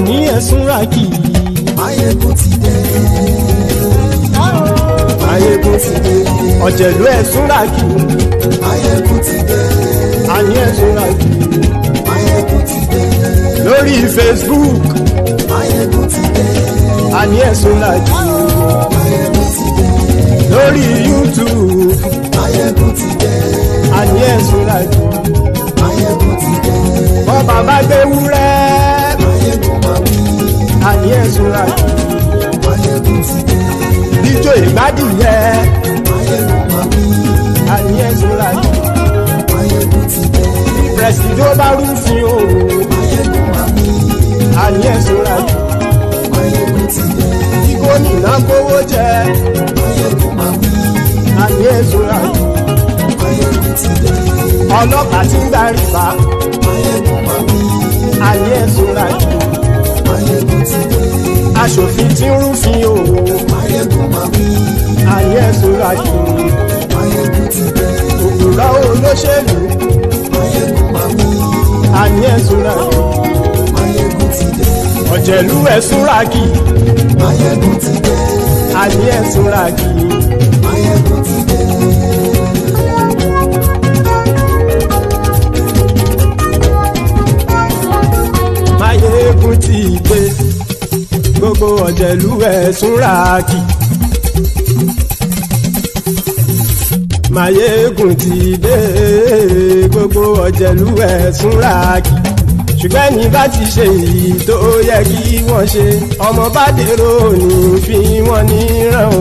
àní ẹ̀sùn ràkì. Maiyegun ti dé. Maiyegun ti dé. Ọ̀jẹ̀lú ẹ̀sùn ràkì. Maiyegun ti dé. Àní ẹ̀sùn ràkì. Maiyegun ti dé. Lórí Facebook. Maiyegun ti dé. Àní ẹ̀sùn ràkì. Maiyegun ti dé. Lórí YouTube. Maiyegun ti dé. Àní ẹ̀sùn ràkì. Maiyegun ti dé. Bọ́ba bá gbé wúrẹ́. Maiyegun máa wí. Àní ẹ̀sùn ràkì. Maiyegun ti dé. Bíjó ìgbádìyẹ. Maiyegun máa wí. Àní ẹ̀sùn ràkì. Maiyegun ti dé. Pẹ̀sìdó bá rúfin o. Maiyegun máa wí. Àní ẹ̀sùn ràkì. Maiyegun ti dé. Bí gómìnà kówó jẹ. Maiyegun máa wí. Àní ẹ̀sùn ràkì. Maiyegun ti dé. Ọlọ́pàá tí ń gba rìbá. Maiyegun máa wí. Àní ẹ̀sùn ràkì. Maiyegun ti dé. Aṣòfin tí ń rúfin o. Maiyegun máa wí. Àní ẹ̀sùn ràkì. Maiyegun ti dé. Òpùrọ́ olóṣèlú. Maiyegun máa wí. Àní ẹ̀sùn ràkì. Maiyegun ti dé. Ọ̀jẹ̀lú ẹ̀sùn ràkì. Maiyegun ti dé. Àní ẹ̀sùn ràkì. Maiyegun ti dé. Maiyegun ti dé. Gbogbo ọ̀jẹ̀lú ẹ̀sùn ràkì. Maiyegun ti dé. Gbogbo ọ̀jẹ̀lú ẹ̀sùn ràkì. Ṣùgbọ́n ní bá ti ṣe èyí tó yẹ kí wọ́n ṣe, ọmọ bá dèrò ní fi wọ́n níran o.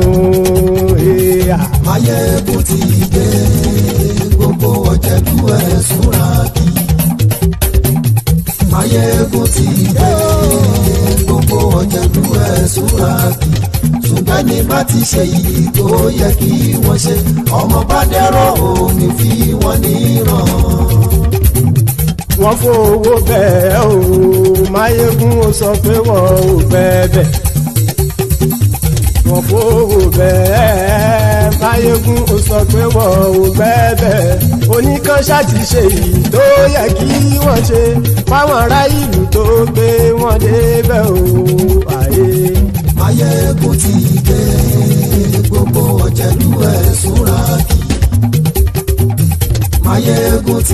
Maiyegun ti dé. Gbogbo ọ̀jẹ̀lú ẹ̀sùn ràkì. Maiyegun ti dé. Gbogbo ọ̀jẹ̀lú ẹ̀sùn ràkì. Ṣùgbọ́n ní bá ti ṣe èyí tó yẹ kí wọ́n ṣe, ọmọ bá dèrò ní fi wọ́n níran. Wọ́n fowó bẹ́ẹ̀ o. Maiyegun ó sọ pé wọ́n ò bẹ́ẹ̀. Wọ́n fowó bẹ́ẹ̀. Maiyegun ó sọ pé wọ́n ò bẹ́ẹ̀. Oníkan ṣáàtì ṣe èyí tó yẹ kí wọ́n ṣe fáwọn ará ìlú tó gbé wọn débẹ̀ o. Maiyegun ti dé. Gbogbo ọ̀jẹ̀lú ẹ̀sùn ràkì. Maiyegun ti